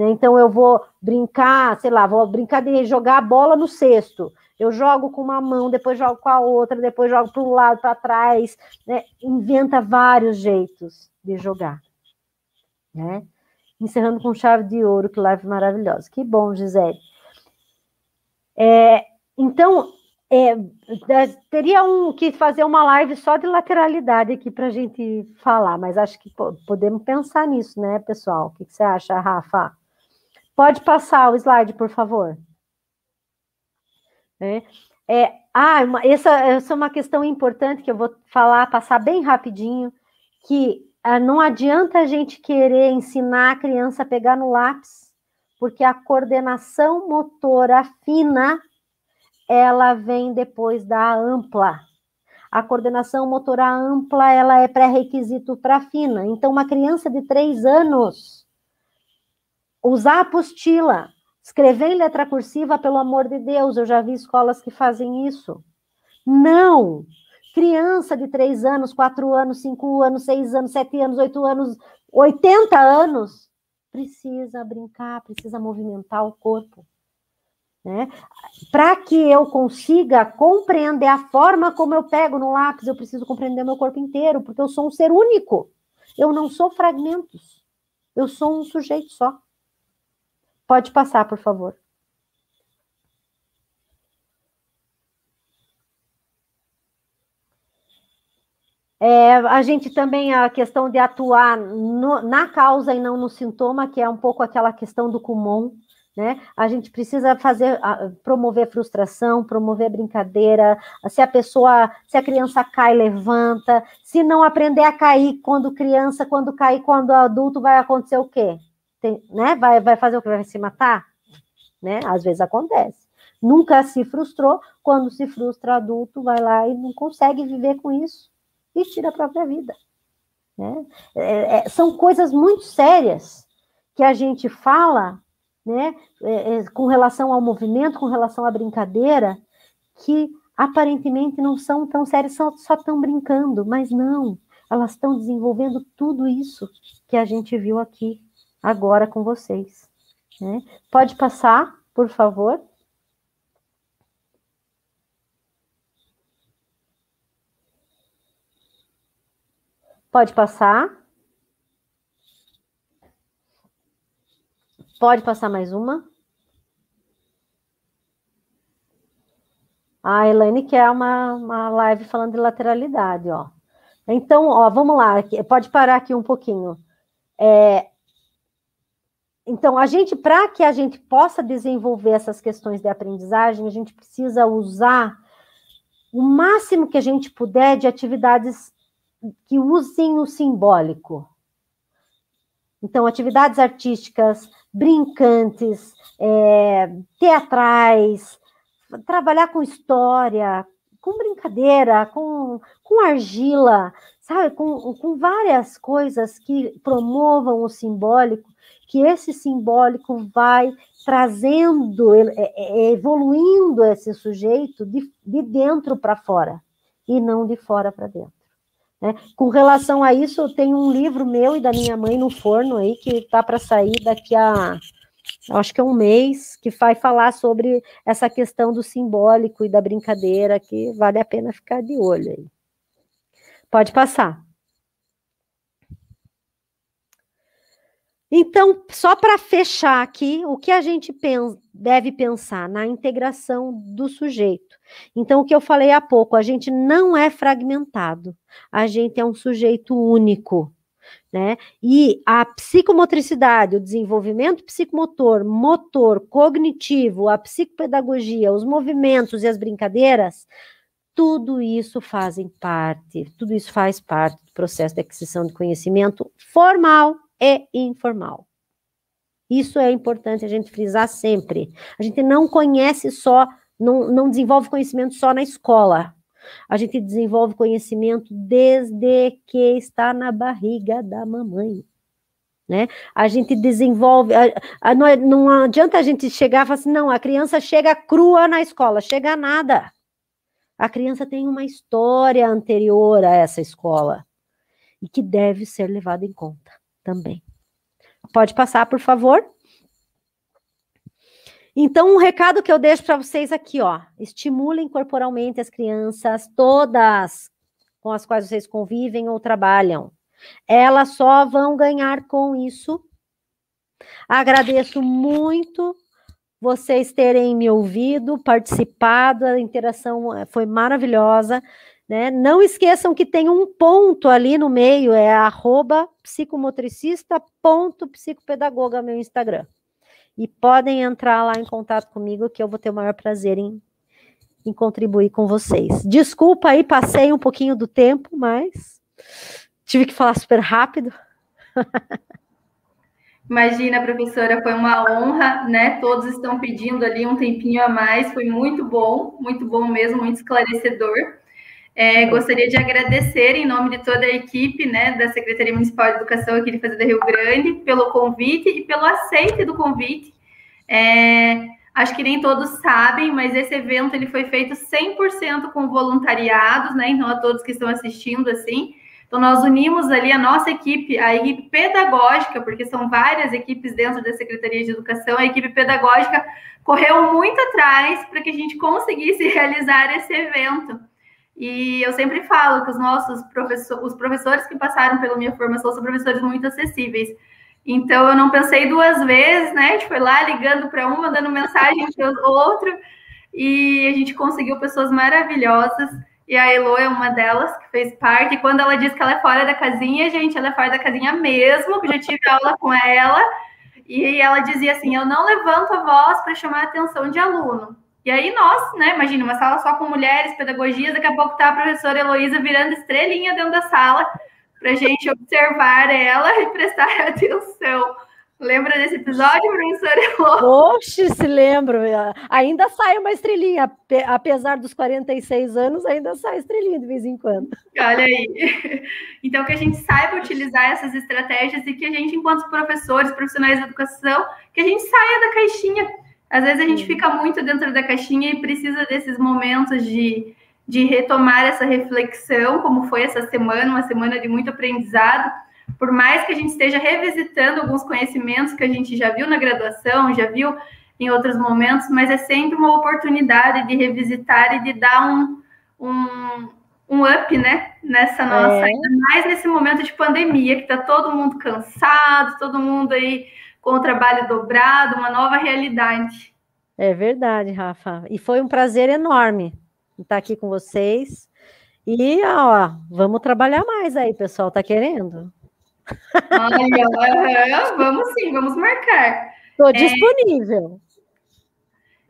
Então, eu vou brincar, sei lá, vou brincar de jogar a bola no cesto. Eu jogo com uma mão, depois jogo com a outra, depois jogo para um lado, para trás, né? Inventa vários jeitos de jogar, né? Encerrando com chave de ouro, que live maravilhosa. Que bom, Gisele. Então, teria que fazer uma live só de lateralidade aqui para a gente falar, mas acho que podemos pensar nisso, né, pessoal? O que você acha, Rafa? Pode passar o slide, por favor. Essa é uma questão importante que eu vou passar bem rapidinho, que não adianta a gente querer ensinar a criança a pegar no lápis, porque a coordenação motora fina, ela vem depois da ampla. A coordenação motora ampla, ela é pré-requisito para fina. Então, uma criança de 3 anos, usar a apostila, escrever em letra cursiva, pelo amor de Deus, eu já vi escolas que fazem isso. Não! Criança de 3 anos, 4 anos, 5 anos, 6 anos, 7 anos, 8 anos, 80 anos, precisa brincar, precisa movimentar o corpo, né? Para que eu consiga compreender a forma como eu pego no lápis, eu preciso compreender meu corpo inteiro, porque eu sou um ser único. Eu não sou fragmentos. Eu sou um sujeito só. Pode passar, por favor. A gente também, a questão de atuar na causa e não no sintoma, que é um pouco aquela questão do Kumon, né? A gente precisa promover frustração, promover brincadeira, se a criança cai, levanta, se não aprender a cair quando criança, quando cair quando adulto, vai acontecer o quê? Né? Vai fazer o que? Vai se matar? Né? Às vezes acontece. Nunca se frustrou, quando se frustra adulto, vai lá e não consegue viver com isso e tira a própria vida, né? São coisas muito sérias que a gente fala, né, com relação ao movimento, com relação à brincadeira, que aparentemente não são tão sérias, só estão brincando, mas não, elas estão desenvolvendo tudo isso que a gente viu aqui agora com vocês, né? Pode passar, por favor. Pode passar. Pode passar mais uma. A Elaine quer uma live falando de lateralidade, ó. Então, ó, vamos lá. Pode parar aqui um pouquinho. Então, para que a gente possa desenvolver essas questões de aprendizagem, a gente precisa usar o máximo que a gente puder de atividades que usem o simbólico. Então, atividades artísticas, brincantes, teatrais, trabalhar com história, com brincadeira, com argila, sabe? Com várias coisas que promovam o simbólico, que esse simbólico vai trazendo, evoluindo esse sujeito de dentro para fora, e não de fora para dentro. Né? Com relação a isso, eu tenho um livro meu e da minha mãe no forno aí, que está para sair daqui a, acho que é um mês, que vai falar sobre essa questão do simbólico e da brincadeira, que vale a pena ficar de olho aí. Pode passar. Então, só para fechar aqui, o que a gente deve pensar na integração do sujeito. Então, o que eu falei há pouco, a gente não é fragmentado, a gente é um sujeito único, né? E a psicomotricidade, o desenvolvimento psicomotor, motor, cognitivo, a psicopedagogia, os movimentos e as brincadeiras, tudo isso faz parte do processo de aquisição de conhecimento formal e informal. Isso é importante a gente frisar sempre. A gente não conhece só, não desenvolve conhecimento só na escola. A gente desenvolve conhecimento desde que está na barriga da mamãe. Né? A gente desenvolve... Não adianta a gente chegar e falar assim, não, a criança chega crua na escola. Chega nada. A criança tem uma história anterior a essa escola e que deve ser levada em conta também. Pode passar, por favor? Então, um recado que eu deixo para vocês aqui, ó. Estimulem corporalmente as crianças, todas com as quais vocês convivem ou trabalham. Elas só vão ganhar com isso. Agradeço muito vocês terem me ouvido, participado, a interação foi maravilhosa. Né? Não esqueçam que tem um ponto ali no meio, é @psicomotricista.psicopedagoga, meu Instagram. E podem entrar lá em contato comigo, que eu vou ter o maior prazer em contribuir com vocês. Desculpa aí, passei um pouquinho do tempo, mas tive que falar super rápido. Imagina, professora, foi uma honra, né? Todos estão pedindo ali um tempinho a mais, foi muito bom mesmo, muito esclarecedor. Gostaria de agradecer, em nome de toda a equipe, né, da Secretaria Municipal de Educação aqui de Fazenda Rio Grande, pelo convite e pelo aceite do convite. Acho que nem todos sabem, mas esse evento ele foi feito 100% com voluntariados, né? Então, a todos que estão assistindo, assim. Então, nós unimos ali a nossa equipe, a equipe pedagógica, porque são várias equipes dentro da Secretaria de Educação, a equipe pedagógica correu muito atrás para que a gente conseguisse realizar esse evento. E eu sempre falo que os professores que passaram pela minha formação são professores muito acessíveis. Então, eu não pensei duas vezes, né? A gente foi lá ligando para um, mandando mensagem para o outro, e a gente conseguiu pessoas maravilhosas. E a Elo é uma delas que fez parte. E quando ela diz que ela é fora da casinha, gente, ela é fora da casinha mesmo, que eu já tive aula com ela. E ela dizia assim, eu não levanto a voz para chamar a atenção de aluno. E aí nós, né, imagina, uma sala só com mulheres, pedagogias, daqui a pouco tá a professora Heloísa virando estrelinha dentro da sala para a gente observar ela e prestar atenção. Lembra desse episódio, professora Elo? Oxe, se lembro. Ainda sai uma estrelinha, apesar dos 46 anos, ainda sai estrelinha de vez em quando. Olha aí. Então, que a gente saiba utilizar essas estratégias e que a gente, enquanto professores, profissionais da educação, que a gente saia da caixinha. Às vezes a gente fica muito dentro da caixinha e precisa desses momentos de retomar essa reflexão, como foi essa semana, uma semana de muito aprendizado. Por mais que a gente esteja revisitando alguns conhecimentos que a gente já viu na graduação, já viu em outros momentos, mas é sempre uma oportunidade de revisitar e de dar um up, né, nessa nossa, ainda mais nesse momento de pandemia, que está todo mundo cansado, todo mundo aí com o trabalho dobrado, uma nova realidade. É verdade, Rafa. E foi um prazer enorme estar aqui com vocês. E, ó, vamos trabalhar mais aí, pessoal, tá querendo? Olha, vamos sim, vamos marcar. Estou disponível.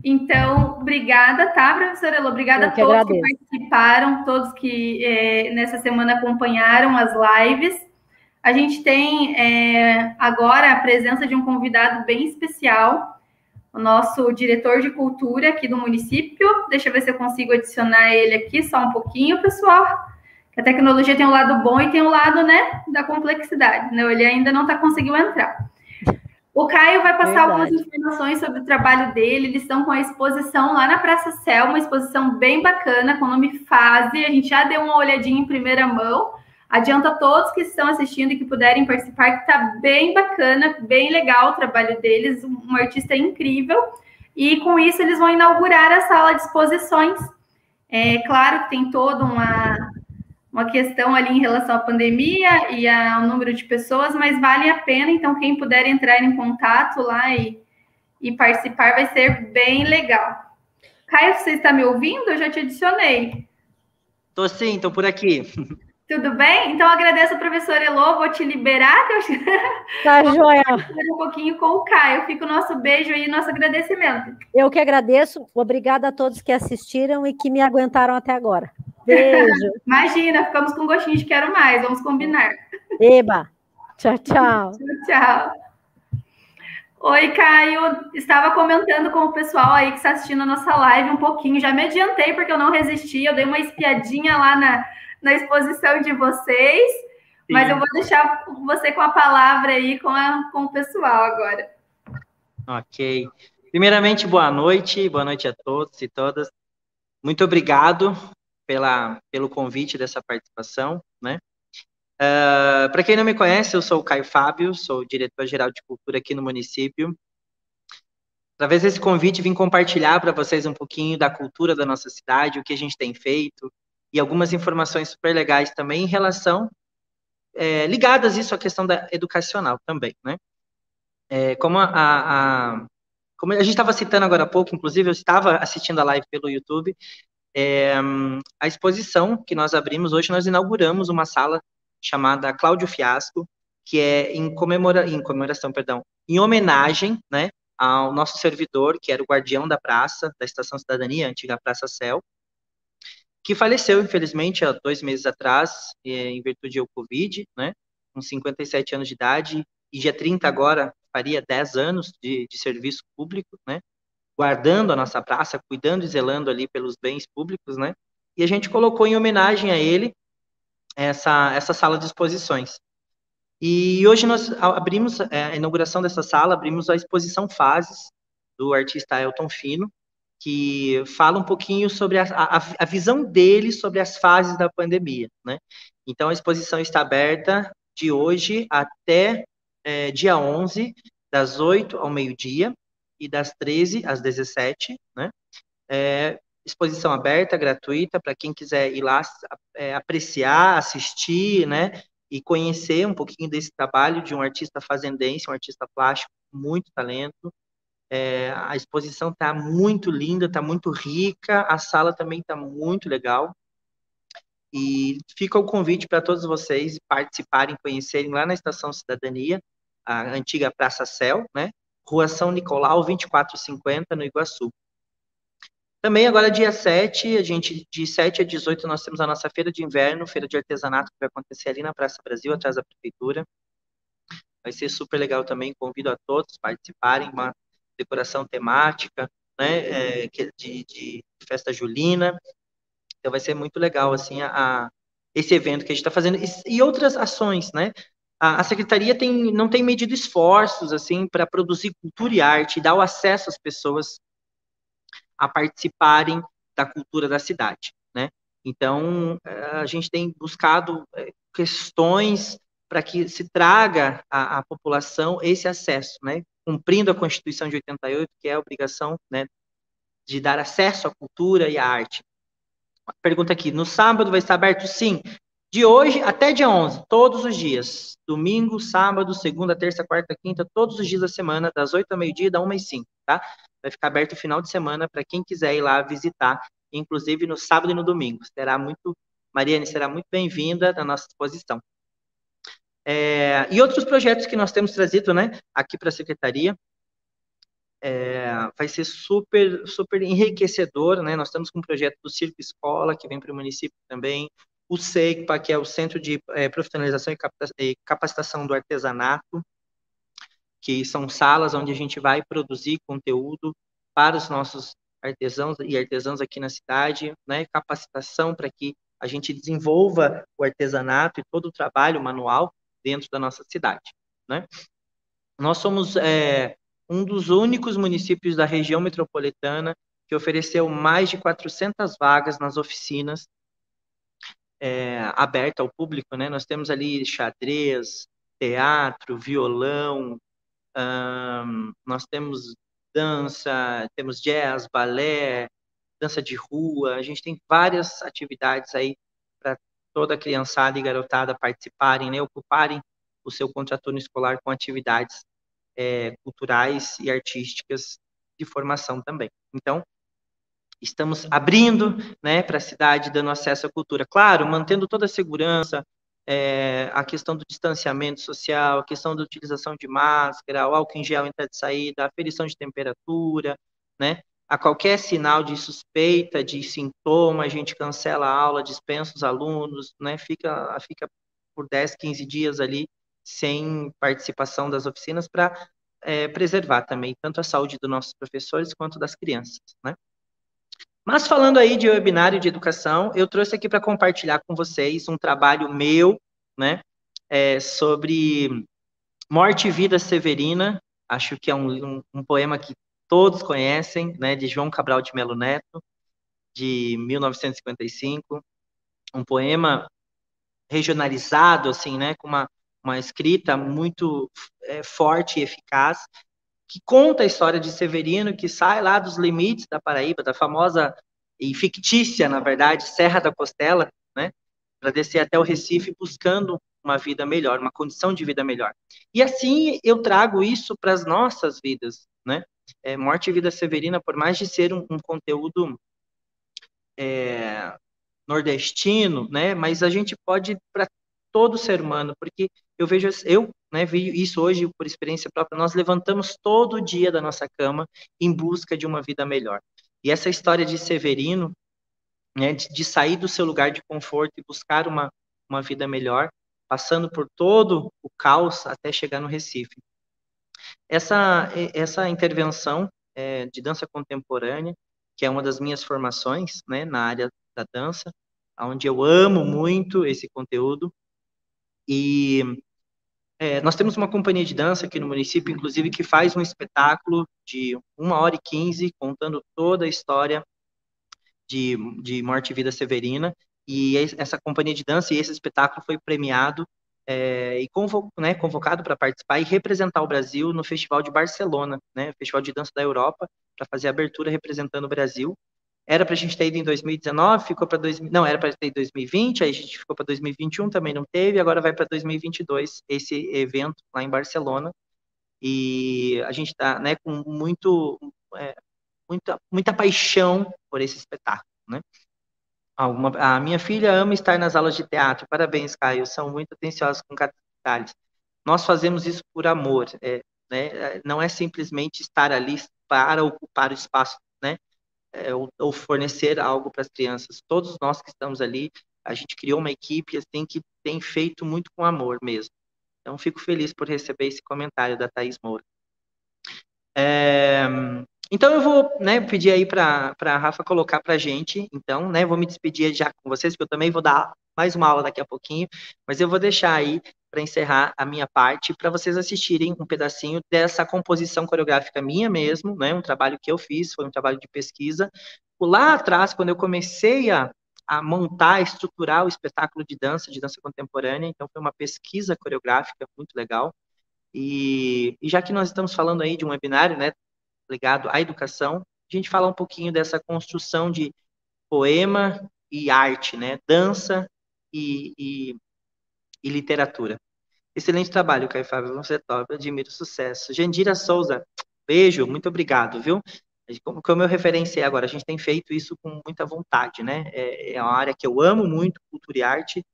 Então, obrigada, tá, professora Elô? Obrigada a todos que participaram, todos que nessa semana acompanharam as lives. A gente tem agora a presença de um convidado bem especial, o nosso diretor de cultura aqui do município. Deixa eu ver se eu consigo adicionar ele aqui só um pouquinho, pessoal. A tecnologia tem um lado bom e tem um lado, né, da complexidade, né? Ele ainda não está conseguindo entrar. O Caio vai passar algumas informações sobre o trabalho dele. Eles estão com a exposição lá na Praça Céu, uma exposição bem bacana, com o nome Fase. A gente já deu uma olhadinha em primeira mão. Adianta a todos que estão assistindo e que puderem participar, que está bem bacana, bem legal o trabalho deles, um artista incrível. E com isso eles vão inaugurar a sala de exposições. É claro que tem toda uma questão ali em relação à pandemia e ao número de pessoas, mas vale a pena. Então, quem puder entrar em contato lá e participar vai ser bem legal. Caio, você está me ouvindo? Eu já te adicionei. Estou sim, estou por aqui. Tudo bem? Então, agradeço ao professor Elô, vou te liberar. Tá, joia. Um pouquinho com o Caio. Fica o nosso beijo e nosso agradecimento. Eu que agradeço. Obrigada a todos que assistiram e que me aguentaram até agora. Beijo. Imagina, ficamos com gostinho de quero mais. Vamos combinar. Eba. Tchau, tchau. Tchau, tchau. Oi, Caio. Estava comentando com o pessoal aí que está assistindo a nossa live um pouquinho. Já me adiantei porque eu não resisti. Eu dei uma espiadinha lá na exposição de vocês. Sim. Mas eu vou deixar você com a palavra aí com o pessoal agora. Ok. Primeiramente, boa noite a todos e todas. Muito obrigado pelo convite dessa participação, né? Para quem não me conhece, eu sou o Caio Fábio, sou diretor-geral de cultura aqui no município. Através desse convite, vim compartilhar para vocês um pouquinho da cultura da nossa cidade, o que a gente tem feito, e algumas informações super legais também em relação, ligadas isso à questão educacional também, né? Como a gente estava citando agora há pouco, inclusive eu estava assistindo a live pelo YouTube, a exposição que nós abrimos hoje, nós inauguramos uma sala chamada Cláudio Fiasco, que é em homenagem, né, ao nosso servidor, que era o guardião da praça, da Estação Cidadania, a antiga Praça Céu, que faleceu, infelizmente, há 2 meses atrás, em virtude do Covid, né, com 57 anos de idade, e dia 30 agora faria 10 anos de serviço público, né, guardando a nossa praça, cuidando e zelando ali pelos bens públicos, né, e a gente colocou em homenagem a ele essa sala de exposições. E hoje nós abrimos a inauguração dessa sala, abrimos a exposição Fases, do artista Elton Fino, que fala um pouquinho sobre a visão dele sobre as fases da pandemia, né? Então, a exposição está aberta de hoje até dia 11, das 8 ao meio-dia e das 13 às 17, né? Exposição aberta, gratuita, para quem quiser ir lá apreciar, assistir, né? E conhecer um pouquinho desse trabalho de um artista fazendense, um artista plástico, muito talento. A exposição está muito linda, está muito rica, a sala também está muito legal. E fica o convite para todos vocês participarem, conhecerem lá na Estação Cidadania, a antiga Praça Céu, né? Rua São Nicolau, 2450, no Iguaçu. Também agora dia 7, de 7 a 18, nós temos a nossa feira de inverno, feira de artesanato, que vai acontecer ali na Praça Brasil, atrás da prefeitura. Vai ser super legal também, convido a todos a participarem, uma decoração temática, né, de festa julina. Então vai ser muito legal, assim, esse evento que a gente está fazendo. E outras ações, né? A Secretaria não tem medido esforços, assim, para produzir cultura e arte, dar o acesso às pessoas a participarem da cultura da cidade, né? Então, a gente tem buscado questões para que se traga à população esse acesso, né? Cumprindo a Constituição de 88, que é a obrigação, né, de dar acesso à cultura e à arte. Pergunta aqui, no sábado vai estar aberto? Sim. De hoje até dia 11, todos os dias. Domingo, sábado, segunda, terça, quarta, quinta, todos os dias da semana, das 8 ao meio-dia, da 1h05, tá? Vai ficar aberto o final de semana para quem quiser ir lá visitar, inclusive no sábado e no domingo. Mariane, será muito bem-vinda na nossa exposição. E outros projetos que nós temos trazido, né, aqui para a Secretaria, vai ser super, super enriquecedor, né? Nós estamos com um projeto do Circo Escola, que vem para o município também, o SEICPA, que é o Centro de Profissionalização e Capacitação do Artesanato, que são salas onde a gente vai produzir conteúdo para os nossos artesãos e artesãs aqui na cidade, né? Capacitação para que a gente desenvolva o artesanato e todo o trabalho manual dentro da nossa cidade, né? Nós somos um dos únicos municípios da região metropolitana que ofereceu mais de 400 vagas nas oficinas abertas ao público, né? Nós temos ali xadrez, teatro, violão, nós temos dança, temos jazz, balé, dança de rua, a gente tem várias atividades aí para toda a criançada e garotada participarem, né? Ocuparem o seu contraturno escolar com atividades culturais e artísticas de formação também. Então, estamos abrindo, né, para a cidade, dando acesso à cultura. Claro, mantendo toda a segurança, a questão do distanciamento social, a questão da utilização de máscara, o álcool em gel em entrada e saída, a aferição de temperatura, né? A qualquer sinal de suspeita, de sintoma, a gente cancela a aula, dispensa os alunos, né? Fica por 10, 15 dias ali sem participação das oficinas para preservar também tanto a saúde dos nossos professores quanto das crianças, né? Mas falando aí de webinário de educação, eu trouxe aqui para compartilhar com vocês um trabalho meu, né, sobre Morte e Vida Severina. Acho que é um poema que todos conhecem, né, de João Cabral de Melo Neto, de 1955. Um poema regionalizado, assim, né, com uma escrita muito forte e eficaz, que conta a história de Severino, que sai lá dos limites da Paraíba, da famosa e fictícia, na verdade, Serra da Costela, né, para descer até o Recife buscando uma vida melhor, uma condição de vida melhor. E assim eu trago isso para as nossas vidas, né? Morte e Vida Severina, por mais de ser um conteúdo nordestino, né? Mas a gente pode para todo ser humano, porque eu vejo, né, vi isso hoje por experiência própria. Nós levantamos todo dia da nossa cama em busca de uma vida melhor. E essa história de Severino, né, de sair do seu lugar de conforto e buscar uma vida melhor, passando por todo o caos até chegar no Recife. Essa intervenção de dança contemporânea, que é uma das minhas formações, né, na área da dança, onde eu amo muito esse conteúdo. E nós temos uma companhia de dança aqui no município, inclusive, que faz um espetáculo de 1h15, contando toda a história de Morte e Vida Severina. E essa companhia de dança e esse espetáculo foi premiado e convocado para participar e representar o Brasil no Festival de Barcelona, né, Festival de Dança da Europa, para fazer a abertura representando o Brasil. Era para a gente ter ido em 2019, ficou para não, era para ter ido em 2020, aí a gente ficou para 2021, também não teve, agora vai para 2022 esse evento lá em Barcelona. E a gente está, né, com muita paixão por esse espetáculo, né? A minha filha ama estar nas aulas de teatro. Parabéns, Caio. São muito atenciosos com cada detalhe. Nós fazemos isso por amor, né? Não é simplesmente estar ali para ocupar o espaço, né? Ou fornecer algo para as crianças. Todos nós que estamos ali, a gente criou uma equipe assim, que tem feito muito com amor mesmo. Então, fico feliz por receber esse comentário da Thaís Moura. Então, eu vou, né, pedir aí para a Rafa colocar para a gente, então, né, vou me despedir já com vocês, porque eu também vou dar mais uma aula daqui a pouquinho, mas eu vou deixar aí para encerrar a minha parte, para vocês assistirem um pedacinho dessa composição coreográfica minha mesmo, né, um trabalho que eu fiz, foi um trabalho de pesquisa. Lá atrás, quando eu comecei a montar, estruturar o espetáculo de dança contemporânea, então foi uma pesquisa coreográfica muito legal. E já que nós estamos falando aí de um webinário, né, ligado à educação, a gente fala um pouquinho dessa construção de poema e arte, né, dança e literatura. Excelente trabalho, Caio Fábio, você é top, admiro o sucesso. Jandira Souza, beijo, muito obrigado, viu? Como eu referenciei agora, a gente tem feito isso com muita vontade, né? É uma área que eu amo muito, cultura e arte,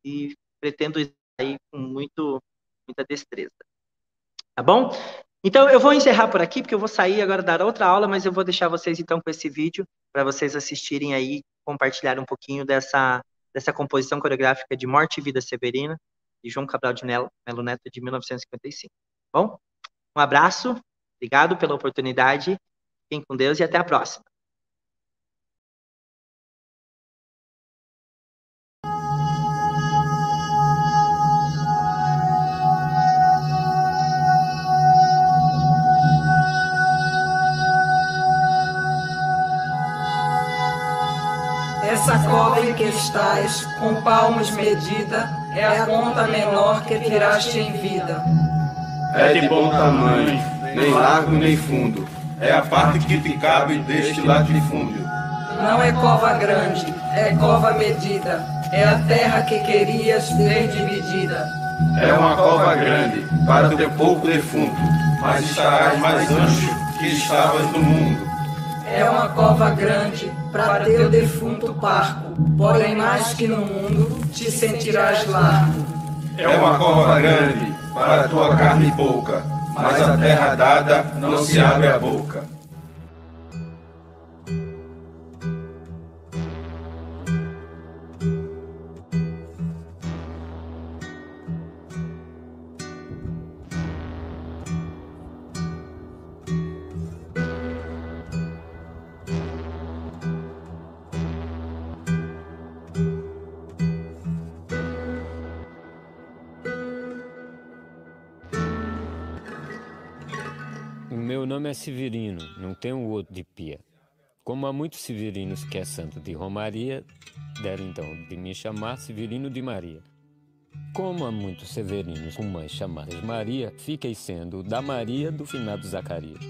e pretendo ir aí com muita destreza. Tá bom? Então, eu vou encerrar por aqui, porque eu vou sair agora dar outra aula, mas eu vou deixar vocês, então, com esse vídeo, para vocês assistirem aí, compartilhar um pouquinho dessa composição coreográfica de Morte e Vida Severina, de João Cabral de Melo Neto, de 1955. Bom? Um abraço, obrigado pela oportunidade, fiquem com Deus e até a próxima. Essa cova em que estás, com palmos medida, é a conta menor que tiraste em vida. É de bom tamanho, nem largo nem fundo, é a parte que te cabe deste latifúndio. Não é cova grande, é cova medida, é a terra que querias ver dividida. É uma cova grande, para teu pouco defunto, mas estarás mais ancho que estavas no mundo. É uma cova grande, para teu defunto parco, porém mais que no mundo te sentirás largo. É uma cova grande, para tua carne pouca, mas a terra dada não se abre a boca. Meu nome é Severino, não tenho outro de pia. Como há muitos severinos que é santo de Romaria, deram então de me chamar Severino de Maria. Como há muitos severinos com mães chamadas Maria, fiquei sendo da Maria do finado Zacarias.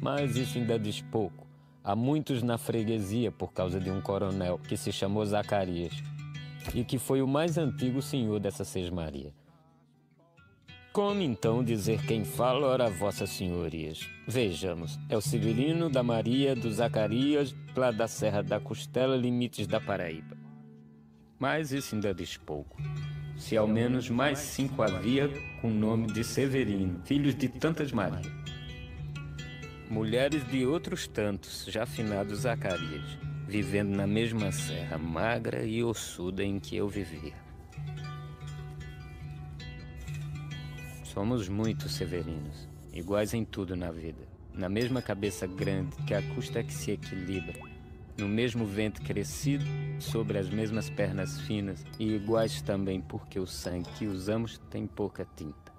Mas isso ainda diz pouco. Há muitos na freguesia por causa de um coronel que se chamou Zacarias e que foi o mais antigo senhor dessa sesmaria. Como então dizer quem fala, ora vossas senhorias? Vejamos, é o Severino da Maria do Zacarias, lá da Serra da Costela, limites da Paraíba. Mas isso ainda diz pouco. Se ao menos mais 5 havia com o nome de Severino, filhos de tantas Marias. Mulheres de outros tantos, já finados Zacarias, vivendo na mesma serra magra e ossuda em que eu vivia. Somos muitos severinos, iguais em tudo na vida, na mesma cabeça grande que a custa que se equilibra, no mesmo ventre crescido, sobre as mesmas pernas finas e iguais também porque o sangue que usamos tem pouca tinta.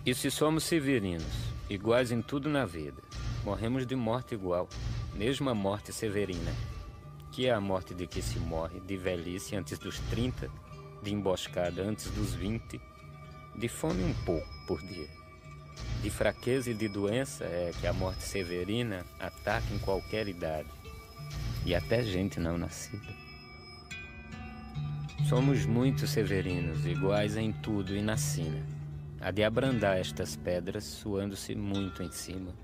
E se somos severinos, iguais em tudo na vida, morremos de morte igual, mesma morte severina, que é a morte de que se morre de velhice antes dos 30, de emboscada antes dos 20, de fome um pouco por dia. De fraqueza e de doença é que a morte severina ataca em qualquer idade, e até gente não nascida. Somos muitos severinos, iguais em tudo e na sina. Há de abrandar estas pedras, suando-se muito em cima.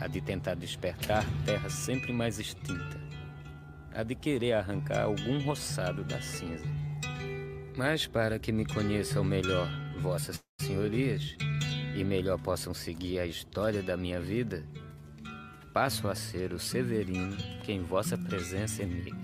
Há de tentar despertar terra sempre mais extinta. Há de querer arrancar algum roçado da cinza. Mas para que me conheçam melhor vossas senhorias, e melhor possam seguir a história da minha vida, passo a ser o Severino que em vossa presença emigra.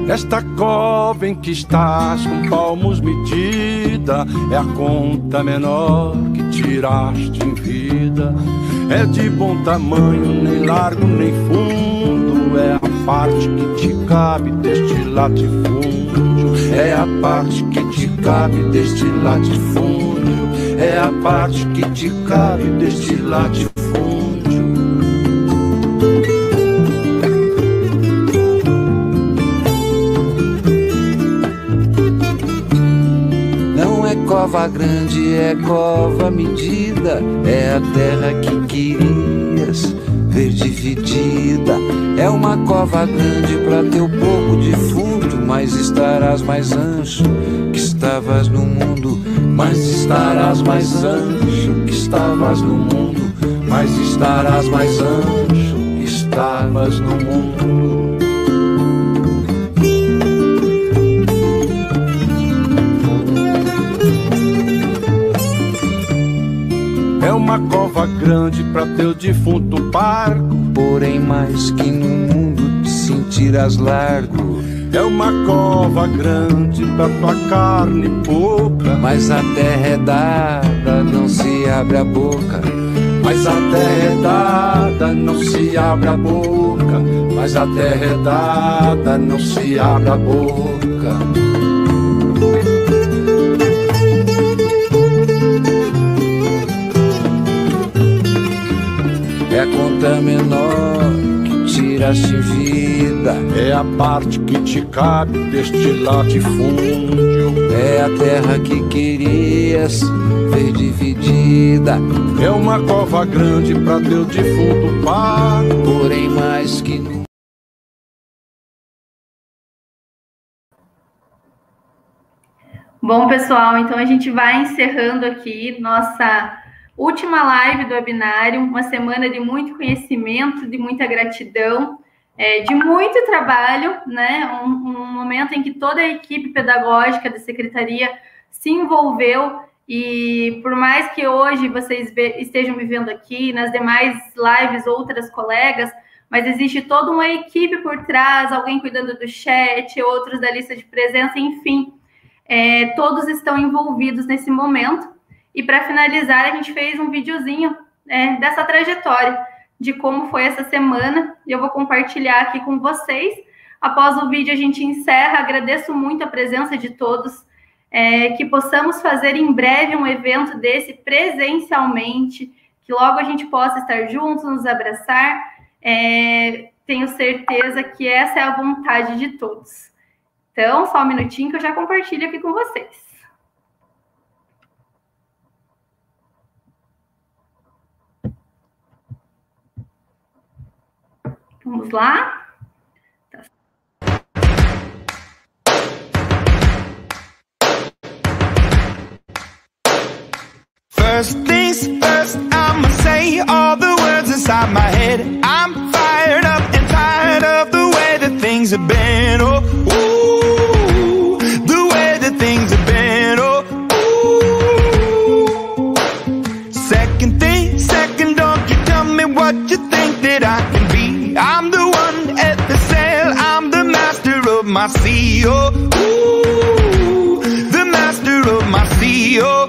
Esta cova em que estás com palmos medida é a conta menor que tiraste em vida. É de bom tamanho, nem largo nem fundo, é a parte que te cabe deste latifúndio. É a parte que te cabe deste latifúndio. É a parte que te cabe deste latifúndio. Cova grande é cova medida, é a terra que querias ver dividida. É uma cova grande para teu pouco defunto, mas estarás mais ancho que estavas no mundo. Mas estarás mais ancho que estavas no mundo. Mas estarás mais ancho que estavas estavas no mundo. É uma cova grande pra teu defunto parco, porém mais que no mundo te sentirás largo. É uma cova grande pra tua carne pouca, mas a terra é dada, não se abre a boca. Mas a terra é dada, não se abre a boca. Mas a terra é dada, não se abre a boca. É a conta menor que tiraste vida, é a parte que te cabe deste latifúndio. É a terra que querias ver dividida. É uma cova grande pra teu defunto pai, porém mais que no... Bom, pessoal, então a gente vai encerrando aqui nossa última live do webinário, uma semana de muito conhecimento, de muita gratidão, de muito trabalho, né? Um momento em que toda a equipe pedagógica da Secretaria se envolveu, e por mais que hoje vocês estejam me vendo aqui, nas demais lives, outras colegas, mas existe toda uma equipe por trás, alguém cuidando do chat, outros da lista de presença, enfim, todos estão envolvidos nesse momento. E para finalizar, a gente fez um videozinho dessa trajetória, de como foi essa semana, e eu vou compartilhar aqui com vocês. Após o vídeo, a gente encerra. Agradeço muito a presença de todos, que possamos fazer em breve um evento desse presencialmente, que logo a gente possa estar juntos, nos abraçar. Tenho certeza que essa é a vontade de todos. Então, só um minutinho que eu já compartilho aqui com vocês. Vamos lá? First things first, I'ma say all the words inside my head. I'm fired up and tired of the way that things have been. Oh, ooh, the way that things have been. Oh, ooh. Second thing, second, don't you tell me what you think that I can be. I'm the one at the sail, I'm the master of my sea. Oh, ooh, the master of my sea. Oh,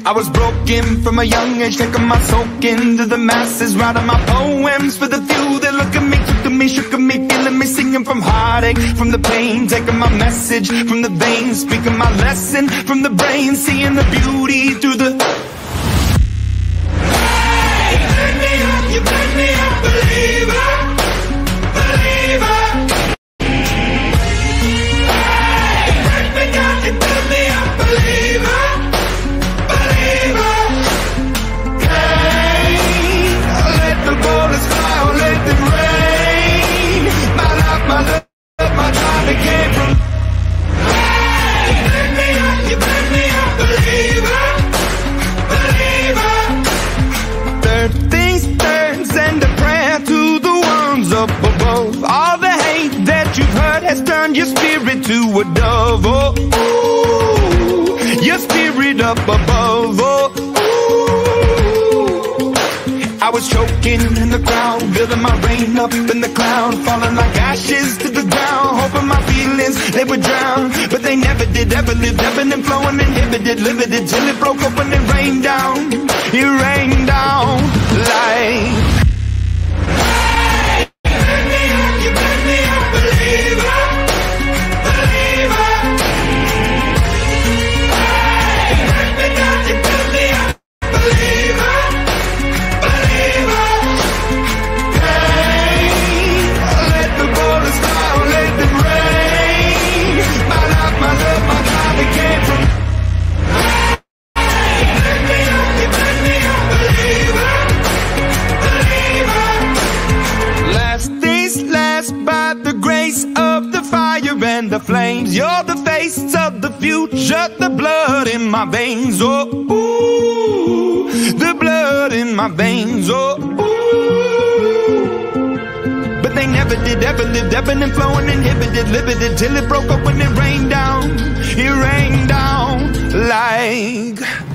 I was broken from a young age, taking my soak into the masses, writing my poems for the few that look at me, took to me, shook at me, feeling me, singing from heartache, from the pain, taking my message from the veins, speaking my lesson from the brain, seeing the beauty through the... Hey, turn me up, you turn me up, believer, believer. Hey, turn me down, you turn me up, believer. Turn your spirit to a dove, oh, ooh, your spirit up above, oh, ooh. I was choking in the crowd, building my rain up in the cloud, falling like ashes to the ground, hoping my feelings, they would drown, but they never did, ever lived, ebbing and flowing, inhibited, limited, till it broke open and rained down, it rained down like... Hey, turn me up, you turn me up, believer. The flames, you're the face of the future, the blood in my veins. Oh, ooh, the blood in my veins, oh ooh. But they never did, ever lived, ebbing and flowing, inhibited, limited, till it broke up when it rained down like